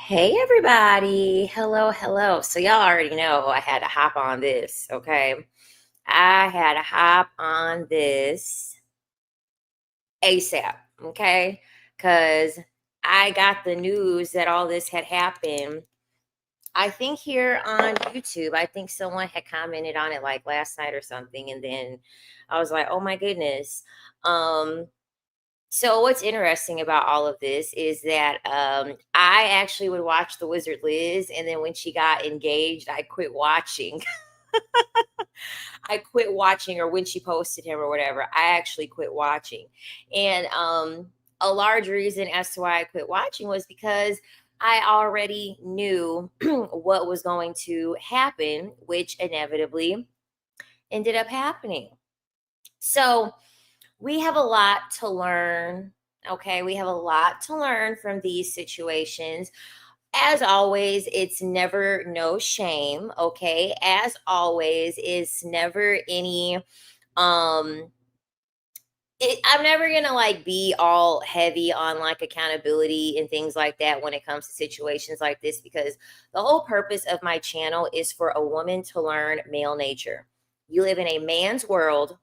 Hey everybody. Hello, hello. So y'all already know I had to hop on this, okay? I had to hop on this ASAP, okay? Cuz I got the news that all this had happened. I think here on YouTube, I think someone had commented on it like last night or something, and then I was like, "Oh my goodness." Um so what's interesting about all of this is that I actually would watch The Wizard Liz, and then when she got engaged, I quit watching. I quit watching, or when she posted him or whatever, I actually quit watching. And a large reason as to why I quit watching was because I already knew what was going to happen, which inevitably ended up happening. So we have a lot to learn. Okay, we have a lot to learn from these situations. As always, it's never no shame. Okay, as always, it's never any um I'm never gonna like be all heavy on like accountability and things like that when it comes to situations like this, because the whole purpose of my channel is for a woman to learn male nature. You live in a man's world,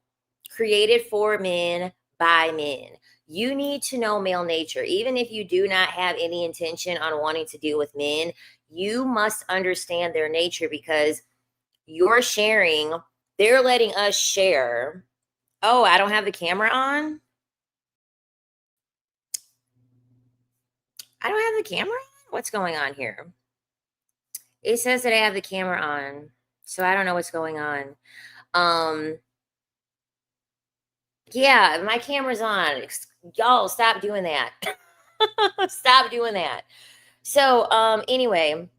created for men by men. You need to know male nature. Even if you do not have any intention on wanting to deal with men, you must understand their nature, because you're sharing, they're letting us share. Oh, I don't have the camera on. I don't have the camera on? What's going on here? It says that I have the camera on, so I don't know what's going on. Um, yeah, my camera's on. Y'all, stop doing that. Stop doing that. So, anyway,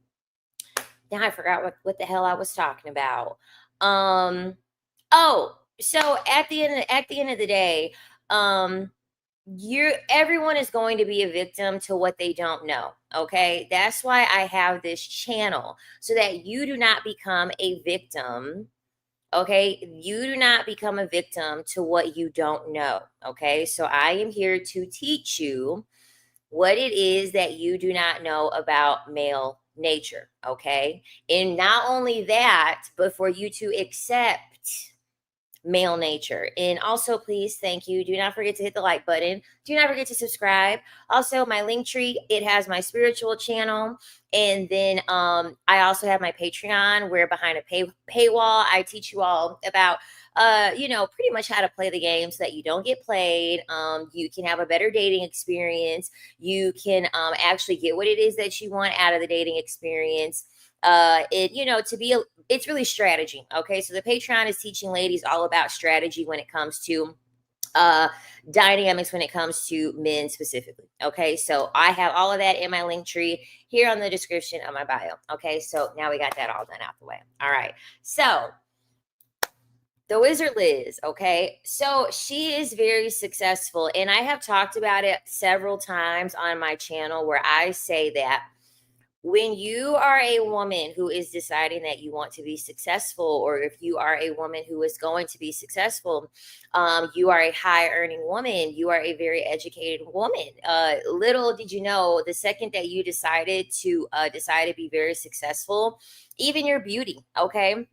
now I forgot what the hell I was talking about. Um, oh, so at the end of the day, um, you're everyone is going to be a victim to what they don't know. Okay, that's why I have this channel, so that you do not become a victim. Okay, you do not become a victim to what you don't know. Okay, so I am here to teach you what it is that you do not know about male nature. Okay, and not only that, but for you to accept male nature. And also, please, thank you, do not forget to hit the like button. Do not forget to subscribe. Also, my link tree, it has my spiritual channel. And then I also have my Patreon, where behind a paywall, I teach you all about pretty much how to play the game so that you don't get played. You can have a better dating experience. You can actually get what it is that you want out of the dating experience. It's really strategy. Okay, so the Patreon is teaching ladies all about strategy when it comes to uh dynamics, when it comes to men specifically. Okay, so I have all of that in my link tree here on the description of my bio. Okay, so now we got that all done out the way. All right, so the Wizard Liz, okay, so she is very successful, and I have talked about it several times on my channel, where I say that when you are a woman who is deciding that you want to be successful, or if you are a woman who is going to be successful, you are a high earning woman, you are a very educated woman. Little did you know, the second that you decide to be very successful, even your beauty, okay,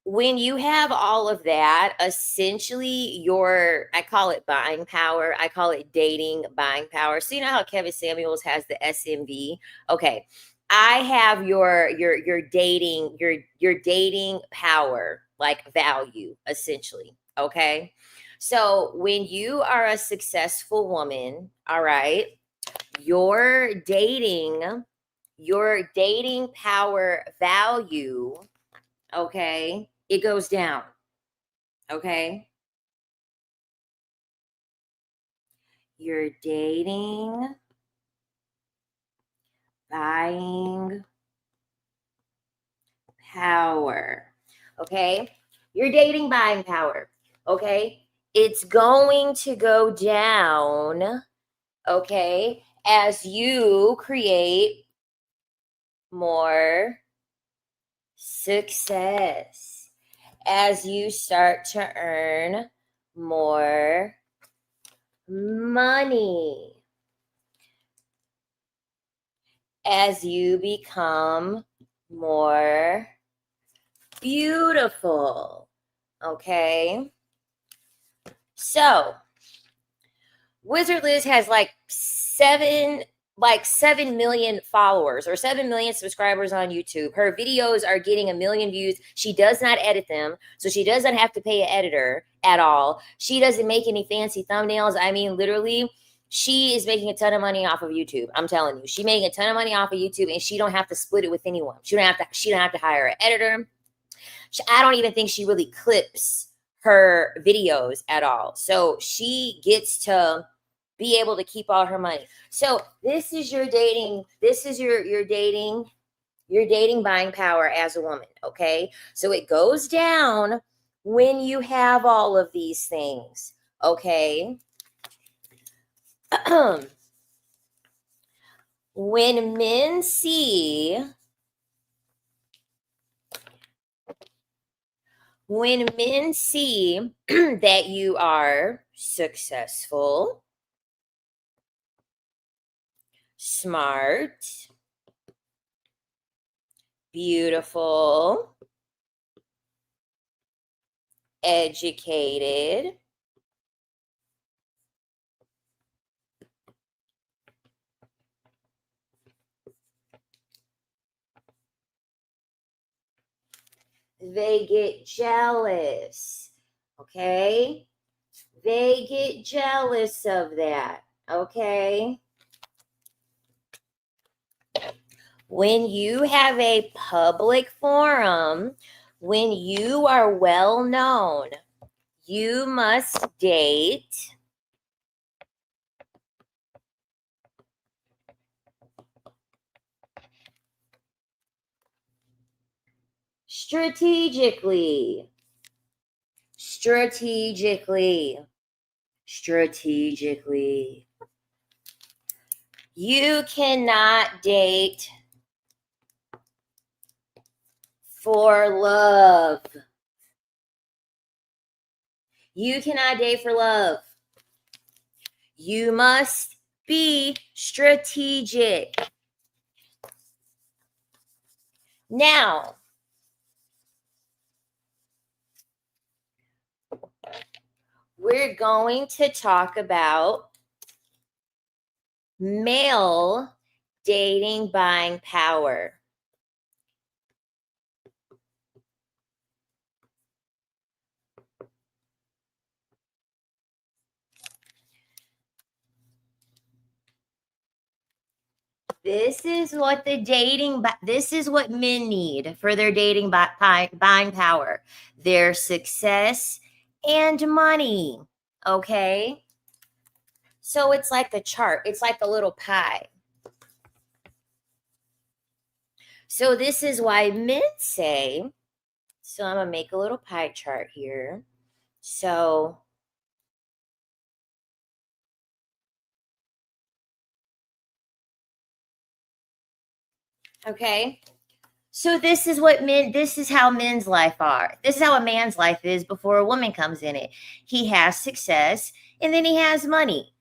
when you have all of that, essentially I call it buying power. I call it dating buying power. So you know how Kevin Samuels has the SMV? Okay. I have your dating power, like value, essentially. Okay. So when you are a successful woman, all right, your dating power value, okay, it goes down. Okay, your dating buying power. Okay, your dating buying power. Okay, it's going to go down. Okay, as you create more success, as you start to earn more money, as you become more beautiful. Okay? So, Wizard Liz has like 7 million followers or 7 million subscribers on YouTube. Her videos are getting 1 million views. She does not edit them, so she doesn't have to pay an editor at all. She doesn't make any fancy thumbnails. I mean, literally, she is making a ton of money off of YouTube. I'm telling you, she's making a ton of money off of YouTube, and she don't have to split it with anyone. She don't have to hire an editor. I don't even think she really clips her videos at all. So she gets to be able to keep all her money. So this is your dating, this is your dating buying power as a woman, okay? So it goes down when you have all of these things, okay? When men see that you are successful, smart, beautiful, educated, they get jealous, okay? They get jealous of that, okay? When you have a public forum, when you are well known, you must date strategically. Strategically. Strategically. You cannot date for love. You cannot date for love. You must be strategic. Now, we're going to talk about male dating buying power. This is what this is what men need for their dating buying power. Their success and money. Okay? So it's like a chart. It's like a little pie. So this is why men say, so I'm going to make a little pie chart here. So okay. So this is how men's life are. This is how a man's life is before a woman comes in it. He has success and then he has money.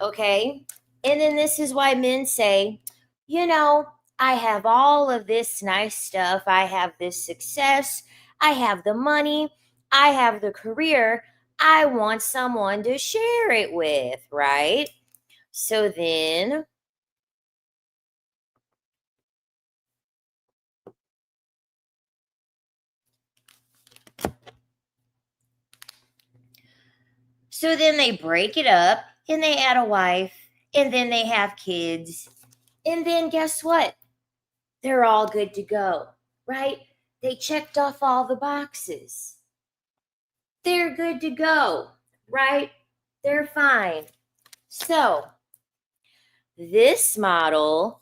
Okay? And then this is why men say, you know, I have all of this nice stuff. I have this success. I have the money. I have the career. I want someone to share it with, right? So then they break it up and they add a wife and then they have kids. And then guess what? They're all good to go, right? They checked off all the boxes. They're good to go, right? They're fine. So, this model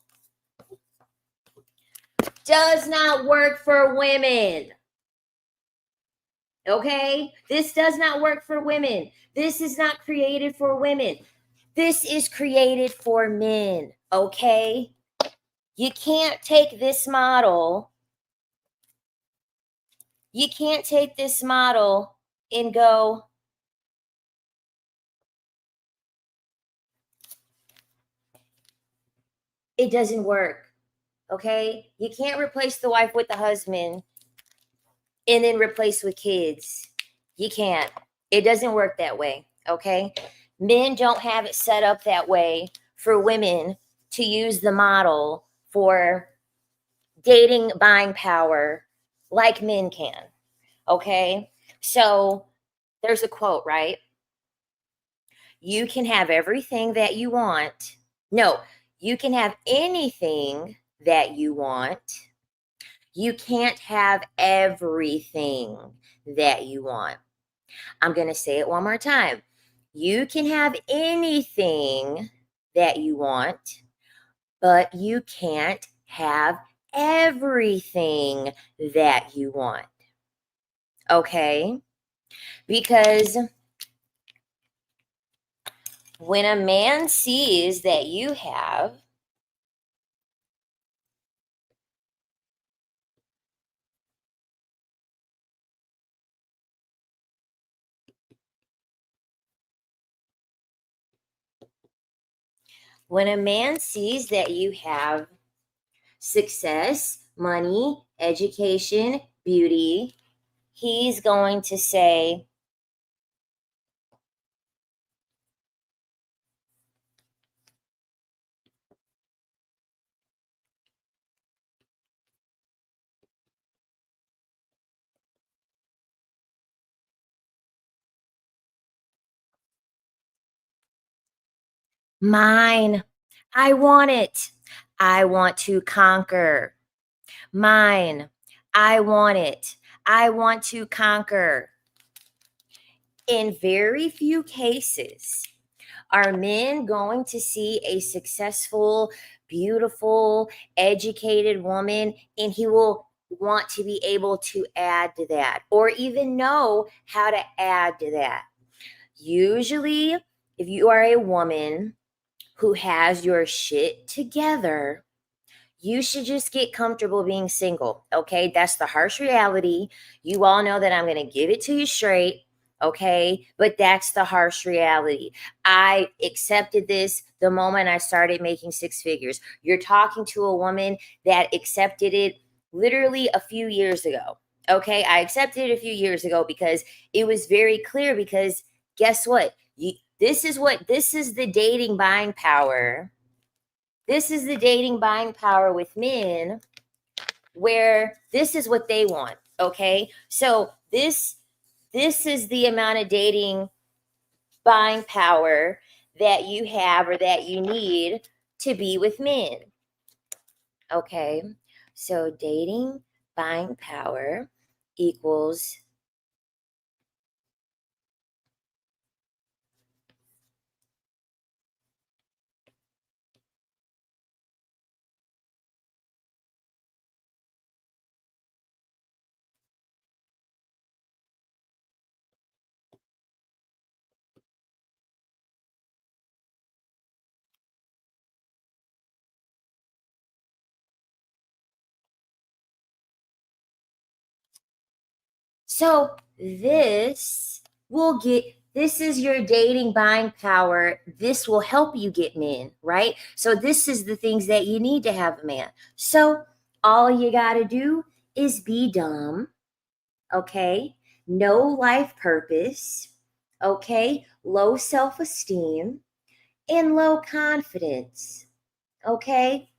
does not work for women. Okay? This does not work for women. This is not created for women. This is created for men. Okay? You can't take this model. You can't take this model and go, it doesn't work. Okay? You can't replace the wife with the husband and then replace with kids. You can't. It doesn't work that way. Okay? Men don't have it set up that way for women to use the model for dating buying power like men can. Okay? So there's a quote, right? You can have everything that you want. No, you can have anything that you want. You can't have everything that you want. I'm going to say it one more time. You can have anything that you want, but you can't have everything that you want. Okay? Because when a man sees that you have when a man sees that you have success, money, education, beauty, he's going to say, mine. I want it. I want to conquer. Mine. I want it. I want to conquer. In very few cases, are men going to see a successful, beautiful, educated woman and he will want to be able to add to that or even know how to add to that? Usually, if you are a woman who has your shit together, you should just get comfortable being single. Okay. That's the harsh reality. You all know that I'm going to give it to you straight. Okay. But that's the harsh reality. I accepted this the moment I started making six figures. You're talking to a woman that accepted it literally a few years ago. Okay. I accepted it a few years ago because it was very clear. Because guess what? This is the dating buying power. This is the dating buying power with men where this is what they want. Okay. So this is the amount of dating buying power that you have or that you need to be with men. Okay. So dating buying power equals so this is your dating buying power. This will help you get men, right? So this is the things that you need to have a man. So all you got to do is be dumb, okay? No life purpose, okay? Low self-esteem and low confidence, okay?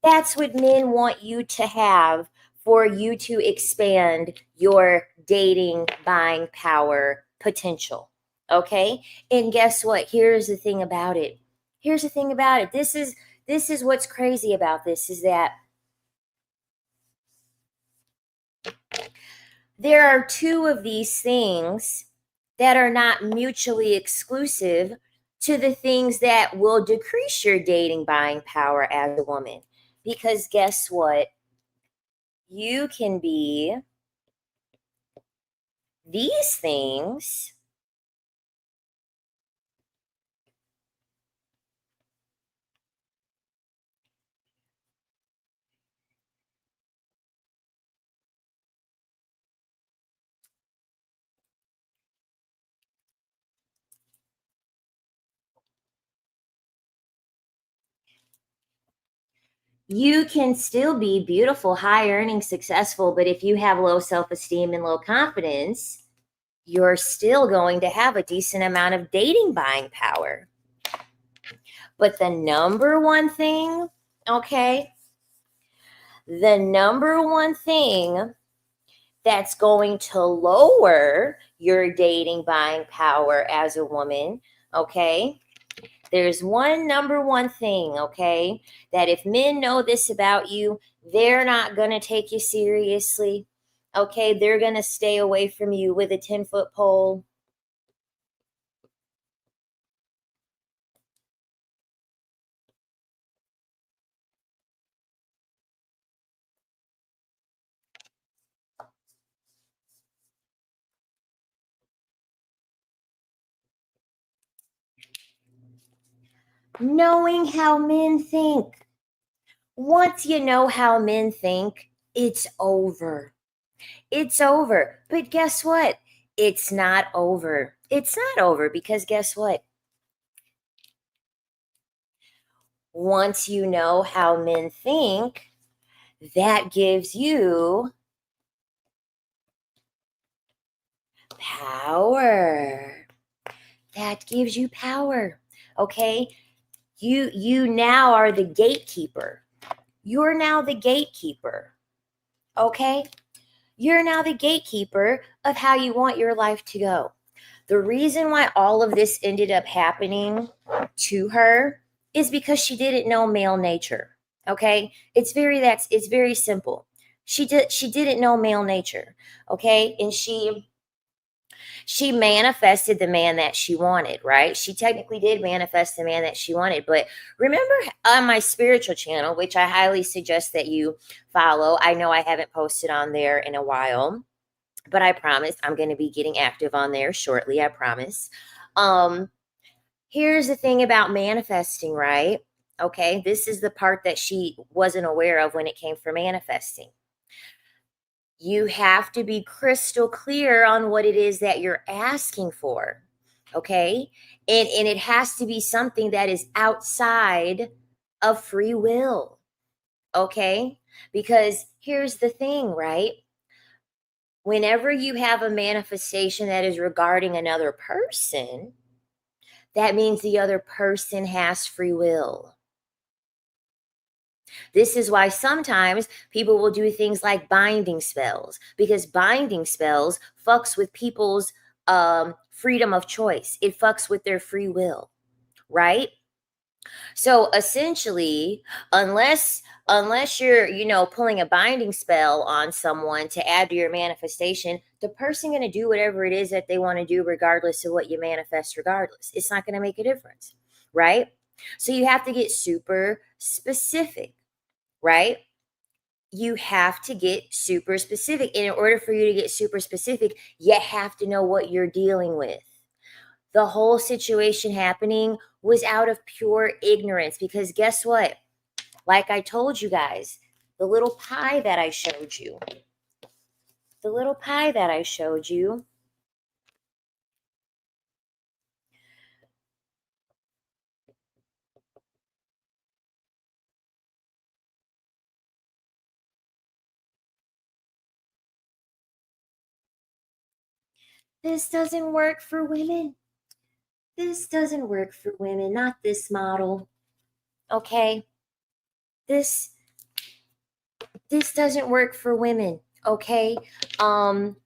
That's what men want you to have for you to expand your dating buying power potential. Okay? And guess what? Here's the thing about it. Here's the thing about it. This is what's crazy about this is that there are two of these things that are not mutually exclusive to the things that will decrease your dating buying power as a woman. Because guess what? You can be these things You can still be beautiful, high earning, successful, but if you have low self esteem and low confidence, you're still going to have a decent amount of dating buying power. But the number one thing, okay, the number one thing that's going to lower your dating buying power as a woman, okay, there's number one thing, okay, that if men know this about you, they're not going to take you seriously. Okay, they're going to stay away from you with a 10-foot pole. Knowing how men think. Once you know how men think, it's over. It's over. But guess what? It's not over. It's not over because guess what? Once you know how men think, that gives you power. That gives you power. Okay? You now are the gatekeeper. You're now the gatekeeper. Okay? You're now the gatekeeper of how you want your life to go. The reason why all of this ended up happening to her is because she didn't know male nature. Okay? It's very simple. She didn't know male nature. Okay? And she manifested the man that she wanted, right? She technically did manifest the man that she wanted. But remember on my spiritual channel, which I highly suggest that you follow, I know I haven't posted on there in a while, but I promise I'm going to be getting active on there shortly. I promise. Um, Here's the thing about manifesting, right? Okay, this is the part that she wasn't aware of when it came for manifesting. You have to be crystal clear on what it is that you're asking for. Okay? And it has to be something that is outside of free will. Okay? Because here's the thing, right? Whenever you have a manifestation that is regarding another person, that means the other person has free will. This is why sometimes people will do things like binding spells, because binding spells fucks with people's freedom of choice. It fucks with their free will, right? So essentially, unless you're, pulling a binding spell on someone to add to your manifestation, the person going to do whatever it is that they want to do regardless of what you manifest regardless. It's not going to make a difference, right? So you have to get super specific, right? You have to get super specific. And in order for you to get super specific, you have to know what you're dealing with. The whole situation happening was out of pure ignorance because guess what? Like I told you guys, the little pie that I showed you, the little pie that I showed you, this doesn't work for women. This doesn't work for women, not this model. Okay? This this doesn't work for women. Okay? Um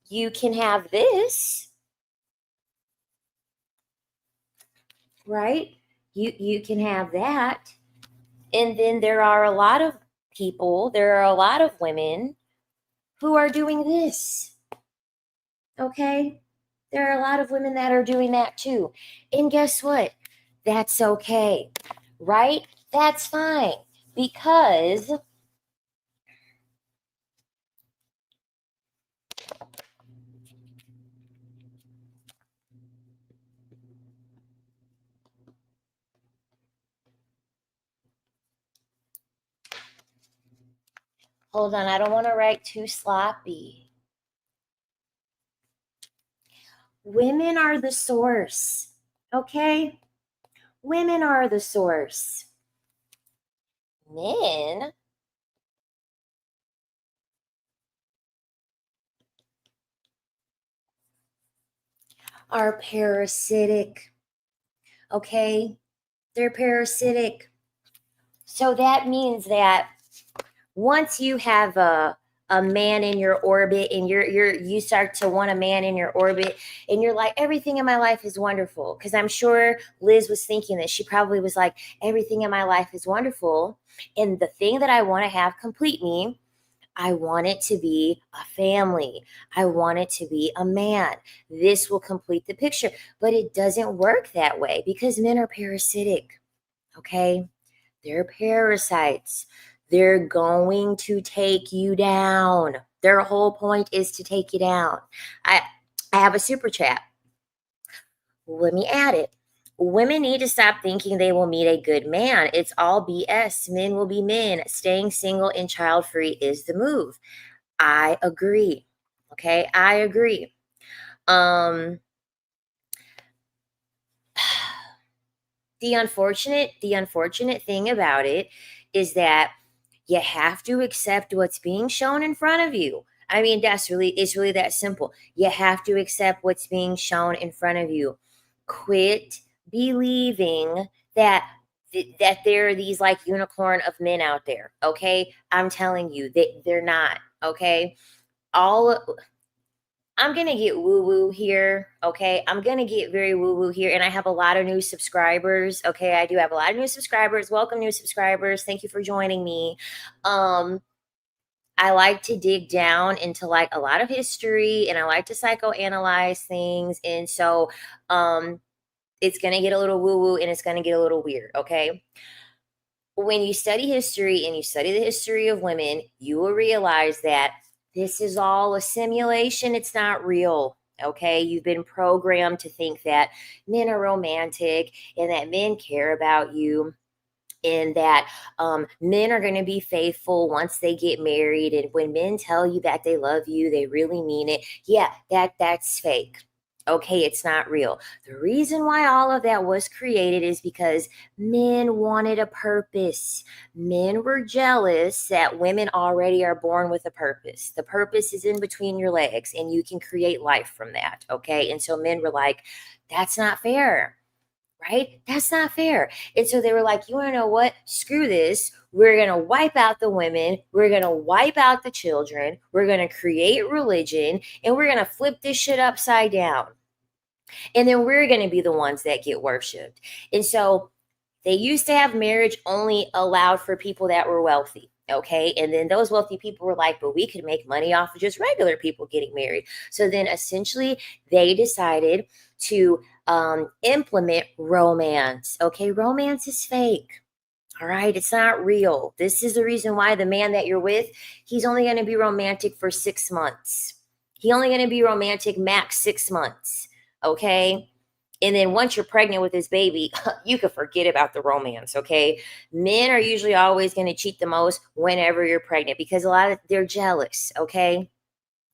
you can have this, right? You can have that. And then there are a lot of people, there are a lot of women who are doing this. Okay? There are a lot of women that are doing that too. And guess what? That's okay. Right? That's fine. Because hold on, I don't want to write too sloppy. Women are the source. Okay? Women are the source. Men are parasitic, okay? They're parasitic. So that means that once you have a man in your orbit and you start to want a man in your orbit and you're like, everything in my life is wonderful, because I'm sure Liz was thinking that. She probably was like, everything in my life is wonderful, and the thing that I want to have complete me, I want it to be a family. I want it to be a man. This will complete the picture. But it doesn't work that way because men are parasitic. Okay? They're parasites. They're going to take you down. Their whole point is to take you down. I I have a super chat. Let me add it. Women need to stop thinking they will meet a good man. It's all BS. Men will be men. Staying single and child free is the move. I agree. Okay, I agree. Um the unfortunate thing about it is that you have to accept what's being shown in front of you. I mean, it's really that simple. You have to accept what's being shown in front of you. Quit believing that that there are these like unicorn of men out there. Okay, I'm telling you that they're not. Okay, all I'm gonna get woo woo here. Okay. I'm gonna get very woo woo here. And I have a lot of new subscribers. Okay. I do have a lot of new subscribers. Welcome, new subscribers. Thank you for joining me. Um, I like to dig down into like a lot of history and I like to psychoanalyze things. And so it's gonna get a little woo woo and it's gonna get a little weird. Okay. When you study history and you study the history of women, you will realize that this is all a simulation. It's not real. Okay. You've been programmed to think that men are romantic and that men care about you and that men are going to be faithful once they get married. And when men tell you that they love you, they really mean it. Yeah, that's fake. Okay, it's not real. The reason why all of that was created is because men wanted a purpose. Men were jealous that women already are born with a purpose. The purpose is in between your legs and you can create life from that. Okay, and so men were like, that's not fair, right? That's not fair. And so they were like, you want to know what? Screw this. We're going to wipe out the women. We're going to wipe out the children. We're going to create religion and we're going to flip this shit upside down. And then we're going to be the ones that get worshiped. And so they used to have marriage only allowed for people that were wealthy. Okay. And then those wealthy people were like, but we could make money off of just regular people getting married. So then essentially they decided to implement romance. Okay. Romance is fake. All right. It's not real. This is the reason why the man that you're with, he's only going to be romantic for 6 months. He only going to be romantic max 6 months. Okay. And then once you're pregnant with this baby, you can forget about the romance, okay? Men are usually always going to cheat the most whenever you're pregnant because a lot of they're jealous, okay?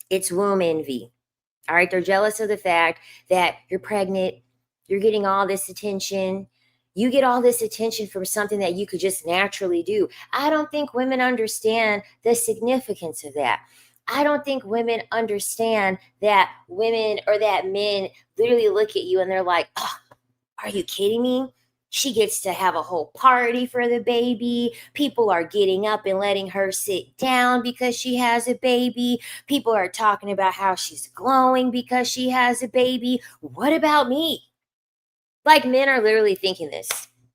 It's womb envy. All right, they're jealous of the fact that you're pregnant, you're getting all this attention. You get all this attention from something that you could just naturally do. I don't think women understand the significance of that. I don't think women understand that women or that men literally look at you and they're like, oh, are you kidding me? She gets to have a whole party for the baby. People are getting up and letting her sit down because she has a baby. People are talking about how she's glowing because she has a baby. What about me? Like, men are literally thinking this.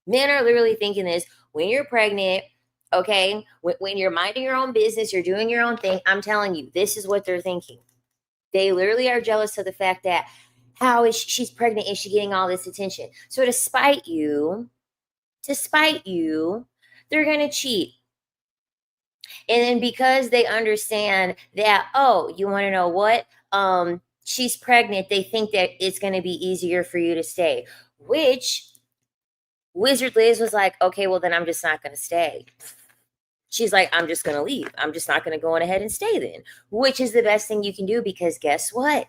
Men are literally thinking this when you're pregnant. Okay. When you're minding your own business, you're doing your own thing. I'm telling you, this is what they're thinking. They literally are jealous of the fact that how is she's pregnant and she getting all this attention. So to spite you, they're gonna cheat. And then because they understand that, oh, you want to know what? She's pregnant, they think that it's gonna be easier for you to stay. Which Wizard Liz was like, okay, well then I'm just not gonna stay. She's like, I'm just gonna leave. I'm just not gonna go on ahead and stay then. Which is the best thing you can do because guess what?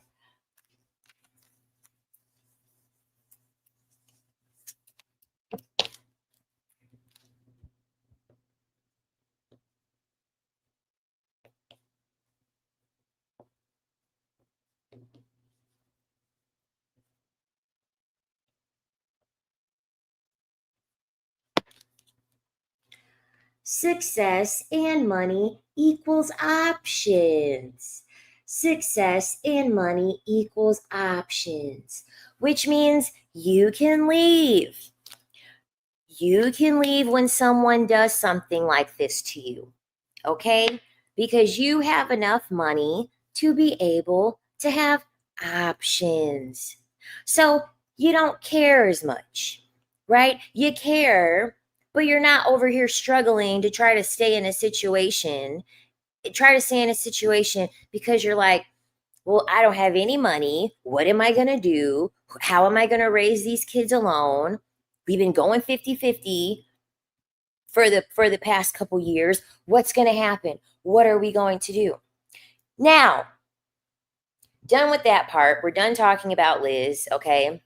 Success and money equals options. Success and money equals options, which means you can leave. You can leave when someone does something like this to you, okay? Because you have enough money to be able to have options. So you don't care as much, right? You care, but you're not over here struggling to try to stay in a situation. Try to stay in a situation because you're like, well, I don't have any money. What am I going to do? How am I going to raise these kids alone? We've been going 50-50 for the past couple years. What's going to happen? What are we going to do? Now, done with that part. We're done talking about Liz, okay?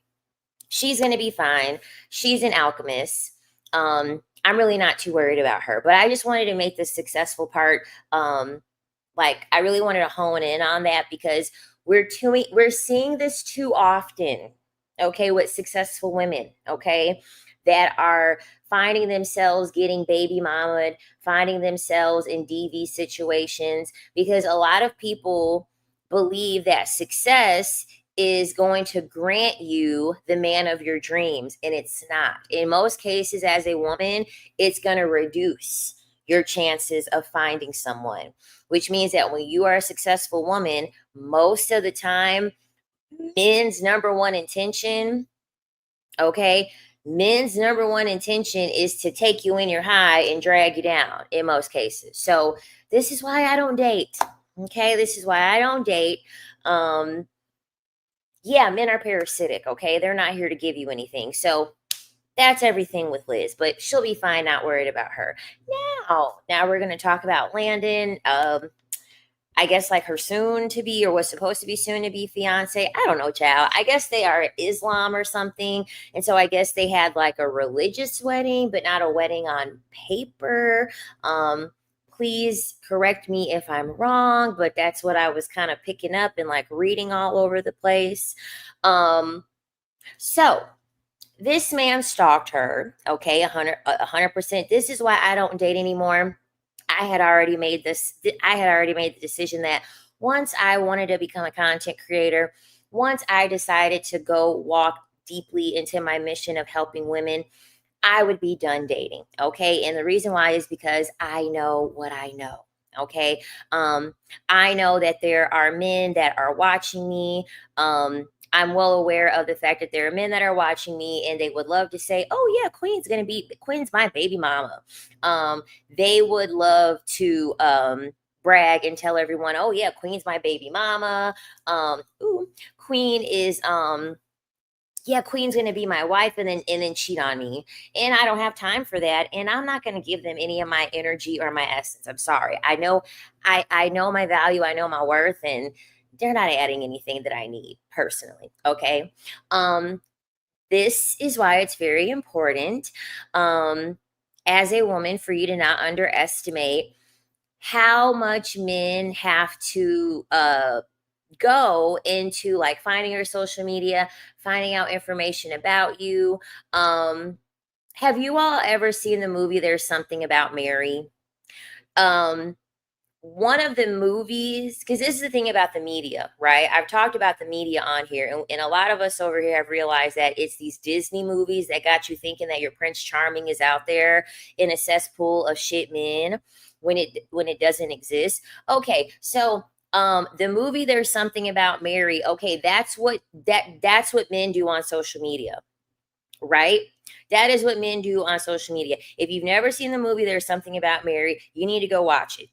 She's going to be fine. She's an alchemist. I'm really not too worried about her, but I just wanted to make the successful part like I really wanted to hone in on that because we're seeing this too often, okay, with successful women, okay, that are finding themselves getting baby mamaed, finding themselves in DV situations because a lot of people believe that success is going to grant you the man of your dreams, and it's not. In most cases, as a woman, it's going to reduce your chances of finding someone, which means that when you are a successful woman, most of the time, men's number one intention, okay, men's number one intention is to take you in your high and drag you down in most cases. So this is why I don't date. Okay, this is why I don't date. Yeah, men are parasitic, okay? They're not here to give you anything. So that's everything with Liz, but she'll be fine, not worried about her. Now we're going to talk about Landon. I guess like her soon to be or was supposed to be soon to be fiance. I don't know, child. I guess they are Islam or something. And so I guess they had like a religious wedding, but not a wedding on paper. Please correct me if I'm wrong, but that's what I was kind of picking up and like reading all over the place. So this man stalked her, okay, 100%. This is why I don't date anymore. I had already made the decision that once I wanted to become a content creator, once I decided to go walk deeply into my mission of helping women, I would be done dating, okay? And the reason why is because I know what I know. Okay. I know that there are men that are watching me. I'm well aware of the fact that there are men that are watching me and they would love to say, oh yeah, Queen's my baby mama. They would love to brag and tell everyone, oh yeah, Queen's my baby mama. Ooh, Queen is yeah, Queen's gonna be my wife and then cheat on me. And I don't have time for that. And I'm not gonna give them any of my energy or my essence. I'm sorry. I know my value, I know my worth, and they're not adding anything that I need personally. Okay. This is why it's very important, as a woman, for you to not underestimate how much men have to go into like finding your social media, finding out information about you. Have you all ever seen the movie There's Something About Mary? Um, One of the movies, because this is the thing about the media, right? I've talked about the media on here, and a lot of us over here have realized that it's these Disney movies that got you thinking that your Prince Charming is out there in a cesspool of shit men when it doesn't exist. Okay, so the movie There's Something About Mary, okay, that's what men do on social media, right? That is what men do on social media. If you've never seen the movie There's Something About Mary, you need to go watch it.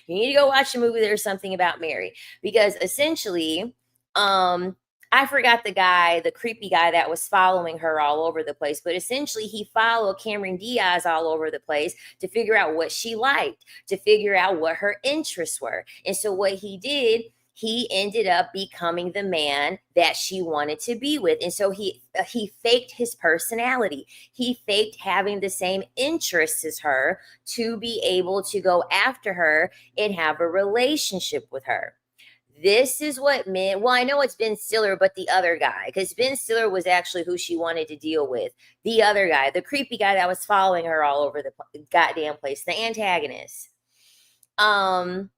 You need to go watch the movie There's Something About Mary, because essentially, I forgot the creepy guy that was following her all over the place, but essentially he followed Cameron Diaz all over the place to figure out what she liked, to figure out what her interests were. And so what he did, he ended up becoming the man that she wanted to be with. And so he faked his personality. He faked having the same interests as her to be able to go after her and have a relationship with her. This is what men, well, I know it's Ben Stiller, but the other guy, because Ben Stiller was actually who she wanted to deal with. The other guy, the creepy guy that was following her all over the goddamn place, the antagonist. Um,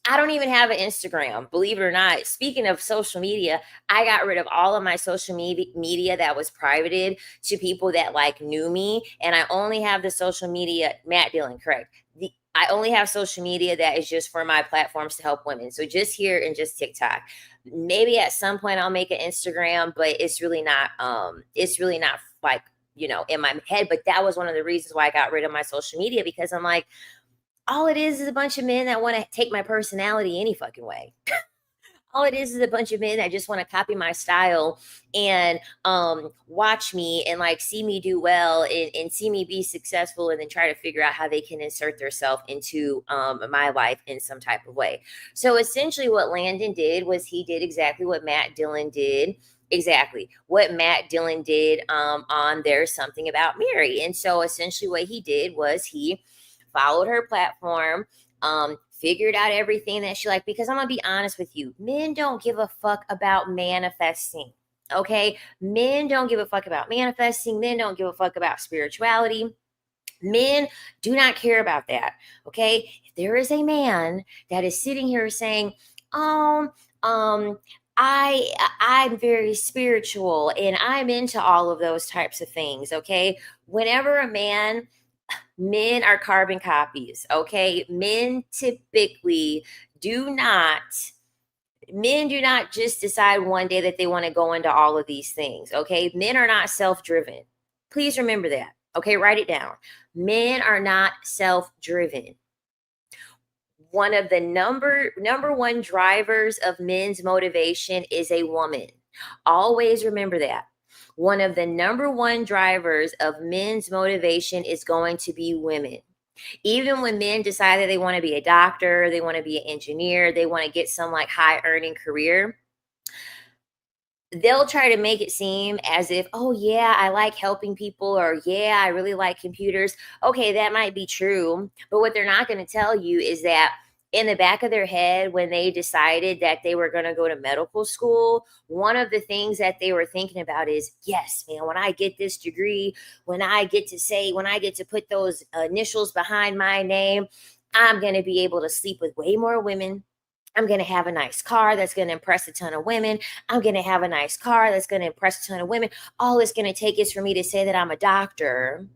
I don't even have an Instagram, believe it or not. Speaking of social media, I got rid of all of my social media that was privated to people that like knew me, and I only have the social media. Matt Dillon, correct? I only have social media that is just for my platforms to help women. So just here and just TikTok. Maybe at some point I'll make an Instagram, but it's really not. It's really not like in my head. But that was one of the reasons why I got rid of my social media, because I'm like, all it is a bunch of men that want to take my personality any fucking way. All it is a bunch of men that just want to copy my style and watch me and like see me do well and see me be successful, and then try to figure out how they can insert themselves into my life in some type of way. So essentially what Landon did was he did exactly what Matt Dillon did. Exactly what Matt Dillon did on There's Something About Mary. And so essentially what he did was he followed her platform, figured out everything that she liked. Because I'm gonna be honest with you, men don't give a fuck about manifesting. Okay, men don't give a fuck about manifesting. Men don't give a fuck about spirituality. Men do not care about that. Okay, if there is a man that is sitting here saying, um, um, I'm very spiritual and I'm into all of those types of things. Okay, whenever a man, men are carbon copies. Okay, do not men do not just decide one day that they want to go into all of these things. Okay, men are not self-driven. Please remember that. Okay, write it down. Men are not self-driven. One of the number one drivers of men's motivation is a woman. Always remember that. One of the number one drivers of men's motivation is going to be women. Even when men decide that they want to be a doctor, they want to be an engineer, they want to get some like high earning career, they'll try to make it seem as if, oh yeah, I like helping people, or yeah, I really like computers. Okay, that might be true, but what they're not going to tell you is that in the back of their head, when they decided that they were going to go to medical school, one of the things that they were thinking about is, yes, man, when I get this degree, when I get to put those initials behind my name, I'm going to be able to sleep with way more women. I'm going to have a nice car that's going to impress a ton of women. I'm going to have a nice car that's going to impress a ton of women. All it's going to take is for me to say that I'm a doctor.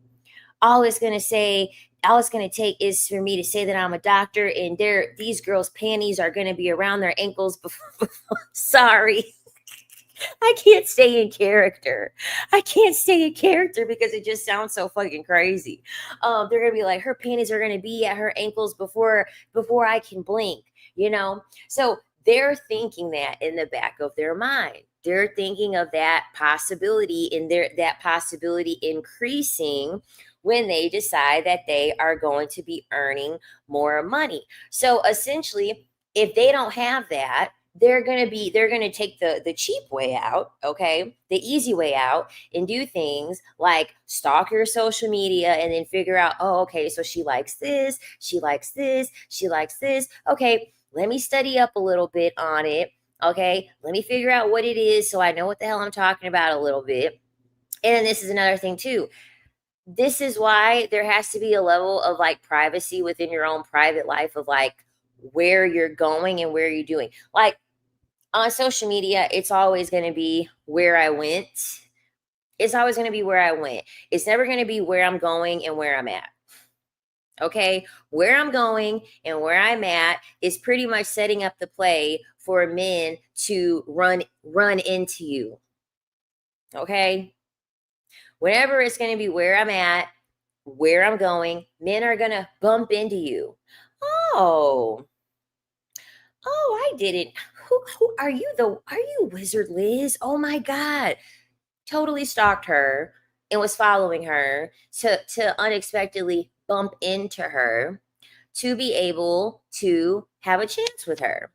All it's going to say, all it's going to take is for me to say that I'm a doctor, and these girls' panties are going to be around their ankles before. Sorry. I can't stay in character. I can't stay in character because it just sounds so fucking crazy. They're gonna be like, her panties are gonna be at her ankles before I can blink. So they're thinking that in the back of their mind. They're thinking of that possibility, and that possibility increasing when they decide that they are going to be earning more money. So essentially, if they don't have that, they're gonna take the cheap way out, okay, the easy way out, and do things like stalk your social media and then figure out, oh, okay, so she likes this, she likes this, she likes this. Okay, let me study up a little bit on it. Okay, let me figure out what it is so I know what the hell I'm talking about a little bit. And then this is another thing too. This is why there has to be a level of like privacy within your own private life, of like where you're going and where you're doing. Like on social media, it's always going to be where I went. It's always going to be where I went. It's never going to be where I'm going and where I'm at. Okay, where I'm going and where I'm at is pretty much setting up the play for men to run into you. Okay, whenever it's going to be where I'm at, where I'm going, men are going to bump into you. Oh, I didn't. Who are you? Are you Wizard Liz? Oh my God. Totally stalked her and was following her to unexpectedly bump into her to be able to have a chance with her.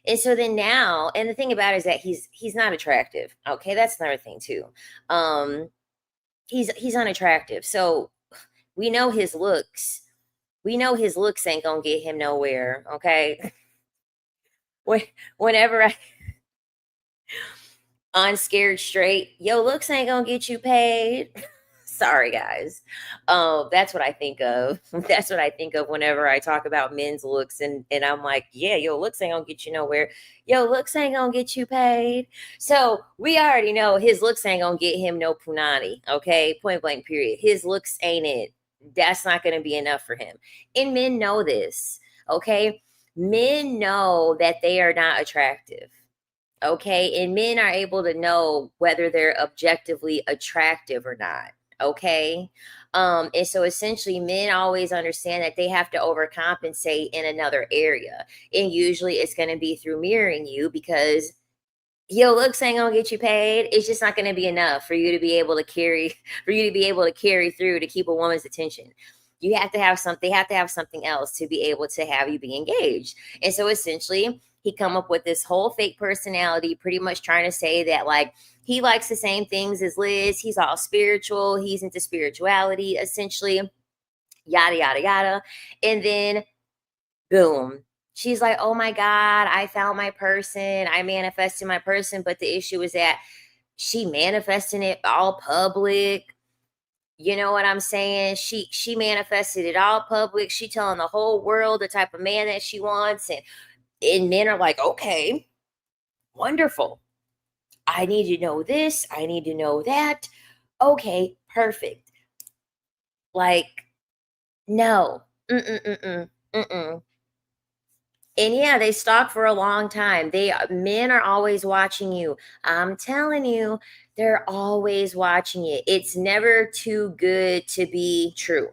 And so then now, and the thing about it is that he's not attractive. Okay, that's another thing too. Um, he's unattractive. So we know his looks. We know his looks ain't gonna get him nowhere. Okay. Whenever I on Scared Straight, yo, looks ain't gonna get you paid. Sorry, guys. That's what I think of. That's what I think of whenever I talk about men's looks, and I'm like, yeah, yo, looks ain't gonna get you nowhere. Yo, looks ain't gonna get you paid. So we already know his looks ain't gonna get him no punani. Okay, point blank. Period. His looks ain't it. That's not gonna be enough for him. And men know this. Okay, men know that they are not attractive. Okay, and men are able to know whether they're objectively attractive or not. Okay, and so essentially men always understand that they have to overcompensate in another area, and usually it's going to be through mirroring you, because your looks ain't gonna get you paid. It's just not gonna be enough for you to be able to carry for you to be able to carry through to keep a woman's attention. You have to have something, they have to have something else to be able to have you be engaged. And so essentially he come up with this whole fake personality, pretty much trying to say that, like, he likes the same things as Liz. He's all spiritual, he's into spirituality, essentially, yada yada yada. And then boom, she's like, oh my God, I found my person. I manifested my person. But the issue is that she manifesting it all public. You know what I'm saying? She manifested it all public. She telling the whole world the type of man that she wants. And men are like, okay, wonderful. I need to know this. I need to know that. Okay, perfect. Like, no. Mm-mm-mm-mm. Mm-mm. And yeah, they stalk for a long time. Men are always watching you. I'm telling you, they're always watching it. It's never too good to be true.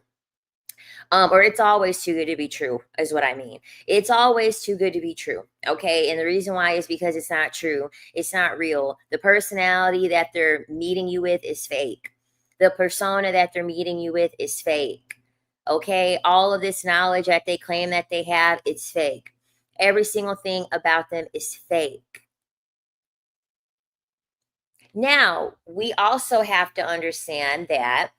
Or it's always too good to be true, is what I mean. It's always too good to be true. Okay. And the reason why is because it's not true. It's not real. The personality that they're meeting you with is fake. The persona that they're meeting you with is fake. Okay. All of this knowledge that they claim that they have, it's fake. Every single thing about them is fake. Now, we also have to understand that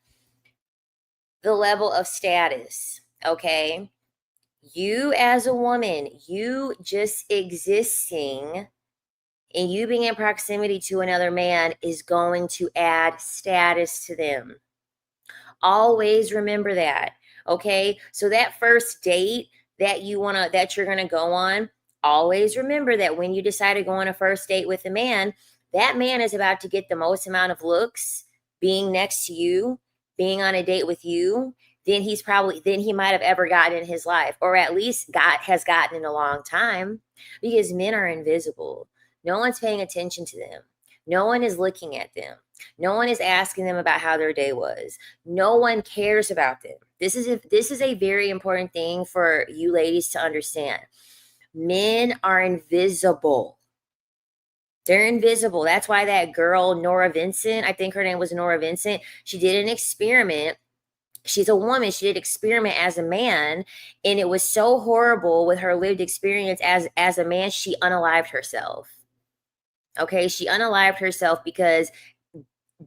the level of status, okay? You as a woman, you just existing and you being in proximity to another man is going to add status to them. Always remember that. Okay? So that first date that you're going to go on, always remember that when you decide to go on a first date with a man, that man is about to get the most amount of looks being next to you, being on a date with you, than he might have ever gotten in his life, or at least has gotten in a long time, because men are invisible. No one's paying attention to them. No one is looking at them. No one is asking them about how their day was. No one cares about them. This is a very important thing for you ladies to understand. Men are invisible. They're invisible. That's why that girl, Nora Vincent, I think her name was Nora Vincent, she did an experiment. She's a woman. She did experiment as a man, and it was so horrible with her lived experience as a man, she unalived herself. Okay, she unalived herself because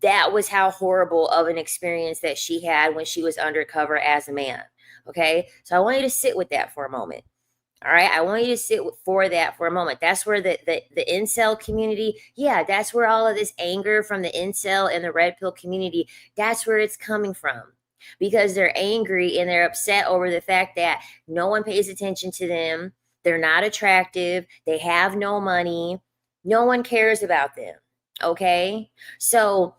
that was how horrible of an experience that she had when she was undercover as a man. Okay, so I want you to sit with that for a moment. All right, I want you to sit for that for a moment. That's where the incel community, yeah, that's where all of this anger from the incel and the red pill community, that's where it's coming from, because they're angry and they're upset over the fact that no one pays attention to them. They're not attractive. They have no money. No one cares about them. Okay, so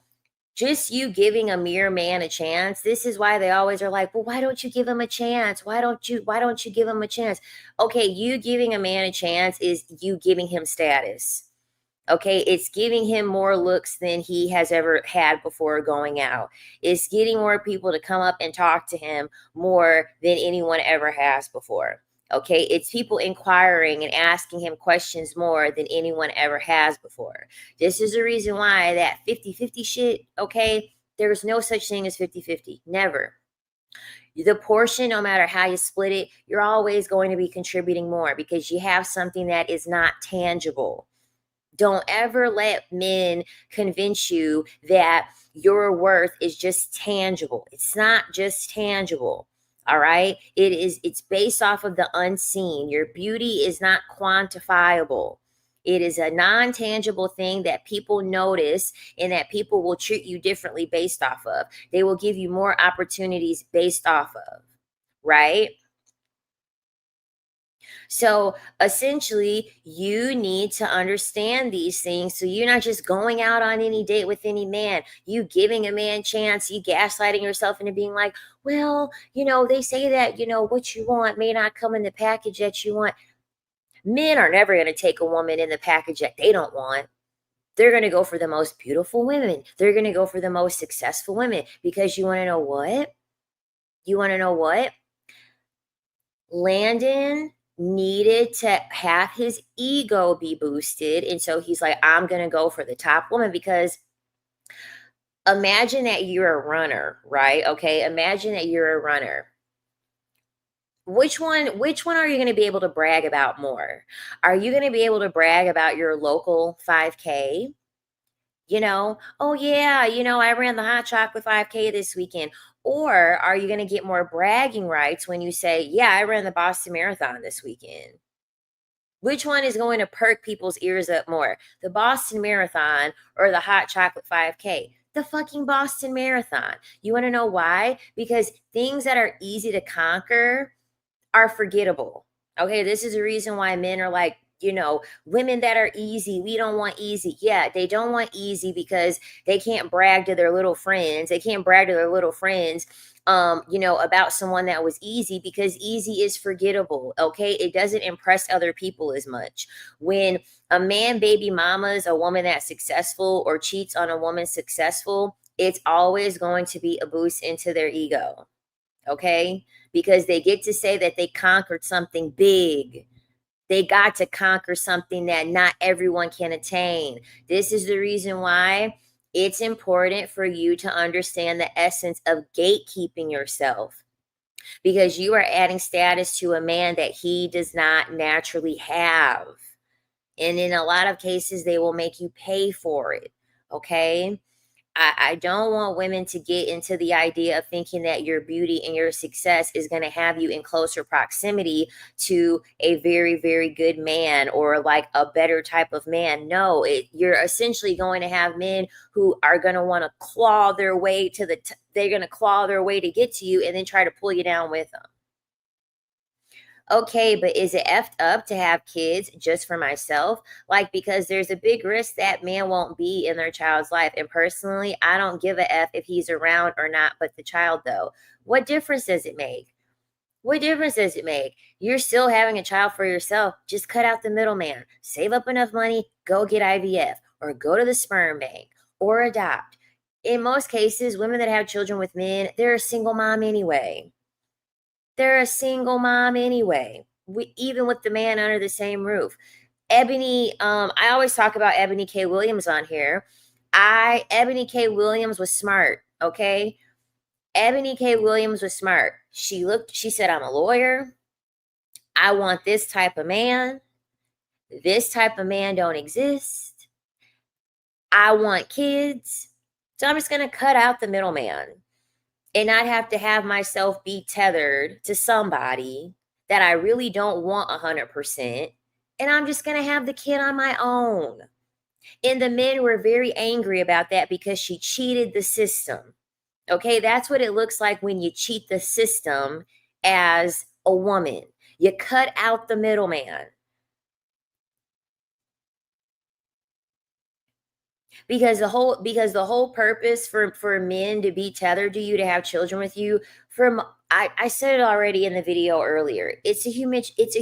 just you giving a mere man a chance, this is why they always are like, well, why don't you give him a chance? Why don't you give him a chance? Okay, you giving a man a chance is you giving him status. Okay, it's giving him more looks than he has ever had before going out. It's getting more people to come up and talk to him more than anyone ever has before. Okay, it's people inquiring and asking him questions more than anyone ever has before. This is the reason why that 50-50 shit, okay, there's no such thing as 50-50. Never. The portion, no matter how you split it, you're always going to be contributing more because you have something that is not tangible. Don't ever let men convince you that your worth is just tangible. It's not just tangible. All right. It's based off of the unseen. Your beauty is not quantifiable. It is a non tangible thing that people notice and that people will treat you differently based off of. They will give you more opportunities based off of, right? So essentially, you need to understand these things. So you're not just going out on any date with any man, you giving a man chance, you gaslighting yourself into being like, well, they say that, what you want may not come in the package that you want. Men are never going to take a woman in the package that they don't want. They're going to go for the most beautiful women. They're going to go for the most successful women because you want to know what? You want to know what? Landon needed to have his ego be boosted. And so he's like, I'm going to go for the top woman because imagine that you're a runner, right? Okay. Imagine that you're a runner. Which one are you going to be able to brag about more? Are you going to be able to brag about your local 5K? Oh yeah, I ran the hot chocolate 5K this weekend. Or are you going to get more bragging rights when you say, yeah, I ran the Boston Marathon this weekend? Which one is going to perk people's ears up more? The Boston Marathon or the hot chocolate 5K? The fucking Boston Marathon. You want to know why? Because things that are easy to conquer are forgettable. Okay, this is a reason why men are like, women that are easy, we don't want easy. Yeah, they don't want easy because they can't brag to their little friends. They can't brag to their little friends about someone that was easy because easy is forgettable. Okay, it doesn't impress other people as much. When a man baby mamas a woman that's successful or cheats on a woman successful, it's always going to be a boost into their ego. Okay, because they get to say that they conquered something big. They got to conquer something that not everyone can attain. This is the reason why it's important for you to understand the essence of gatekeeping yourself, because you are adding status to a man that he does not naturally have. And in a lot of cases, they will make you pay for it. Okay. I don't want women to get into the idea of thinking that your beauty and your success is going to have you in closer proximity to a very, very good man or like a better type of man. No, you're essentially going to have men who are going to want to claw their way to they're going to claw their way to get to you and then try to pull you down with them. Okay, but is it effed up to have kids just for myself? Like, because there's a big risk that man won't be in their child's life. And personally, I don't give a F if he's around or not, but the child, though. What difference does it make? What difference does it make? You're still having a child for yourself. Just cut out the middleman. Save up enough money, go get IVF, or go to the sperm bank, or adopt. In most cases, women that have children with men, they're a single mom anyway. They're a single mom anyway, even with the man under the same roof. I always talk about Ebony K. Williams on here. Ebony K. Williams was smart, okay? Ebony K. Williams was smart. She said, I'm a lawyer. I want this type of man. This type of man don't exist. I want kids. So I'm just going to cut out the middleman and not have to have myself be tethered to somebody that I really don't want 100%. And I'm just going to have the kid on my own. And the men were very angry about that because she cheated the system. Okay, that's what it looks like when you cheat the system as a woman. You cut out the middleman. Because the whole purpose for men to be tethered to you, to have children with you, from I said it already in the video earlier, it's a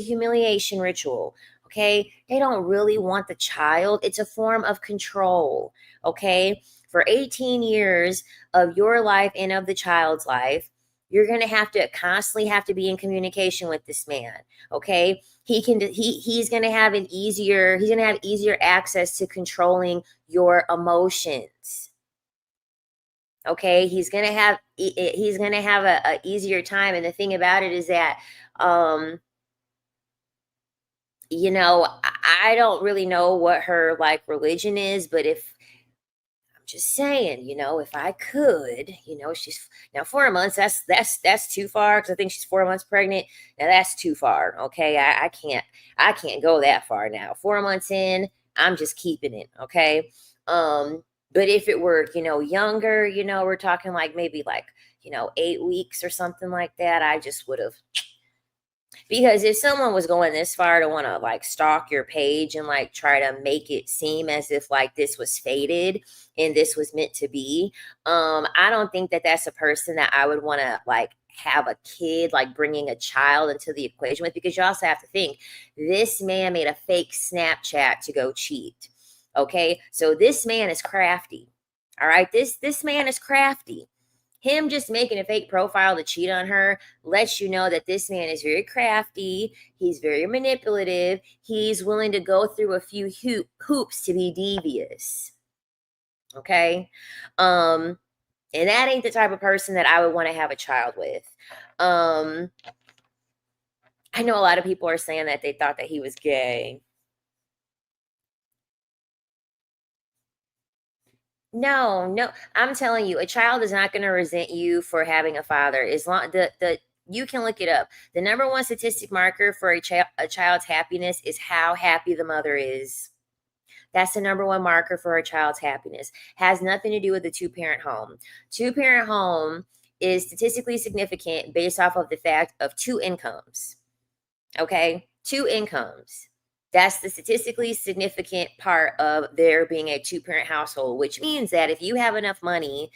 humiliation ritual. Okay, they don't really want the child. It's a form of control. Okay, for 18 years of your life and of the child's life, you're going to constantly have to be in communication with this man. Okay, he's going to have easier access to controlling your emotions. Okay, he's gonna have a easier time. And the thing about it is that I don't really know what her like religion is, but if just saying, if I could, she's now 4 months. That's too far because I think she's 4 months pregnant. Now that's too far. Okay, I can't go that far now. 4 months in, I'm just keeping it. Okay, but if it were, younger, we're talking like maybe like 8 weeks or something like that. I just would have, because if someone was going this far to want to like stalk your page and like try to make it seem as if like this was fated and this was meant to be, I don't think that that's a person that I would want to like have a kid, like bringing a child into the equation with, because you also have to think this man made a fake Snapchat to go cheat. Okay, so this man is crafty. All right, this man is crafty. Him just making a fake profile to cheat on her lets you know that this man is very crafty. He's very manipulative. He's willing to go through a few hoops to be devious. Okay. And that ain't the type of person that I would want to have a child with. I know a lot of people are saying that they thought that he was gay. No, I'm telling you, a child is not going to resent you for having a father. As long the you can look it up. The number one statistic marker for a child's happiness is how happy the mother is. That's the number one marker for a child's happiness. Has nothing to do with the two-parent home. Two-parent home is statistically significant based off of the fact of two incomes. Okay? Two incomes. That's the statistically significant part of there being a two-parent household, which means that if you have enough money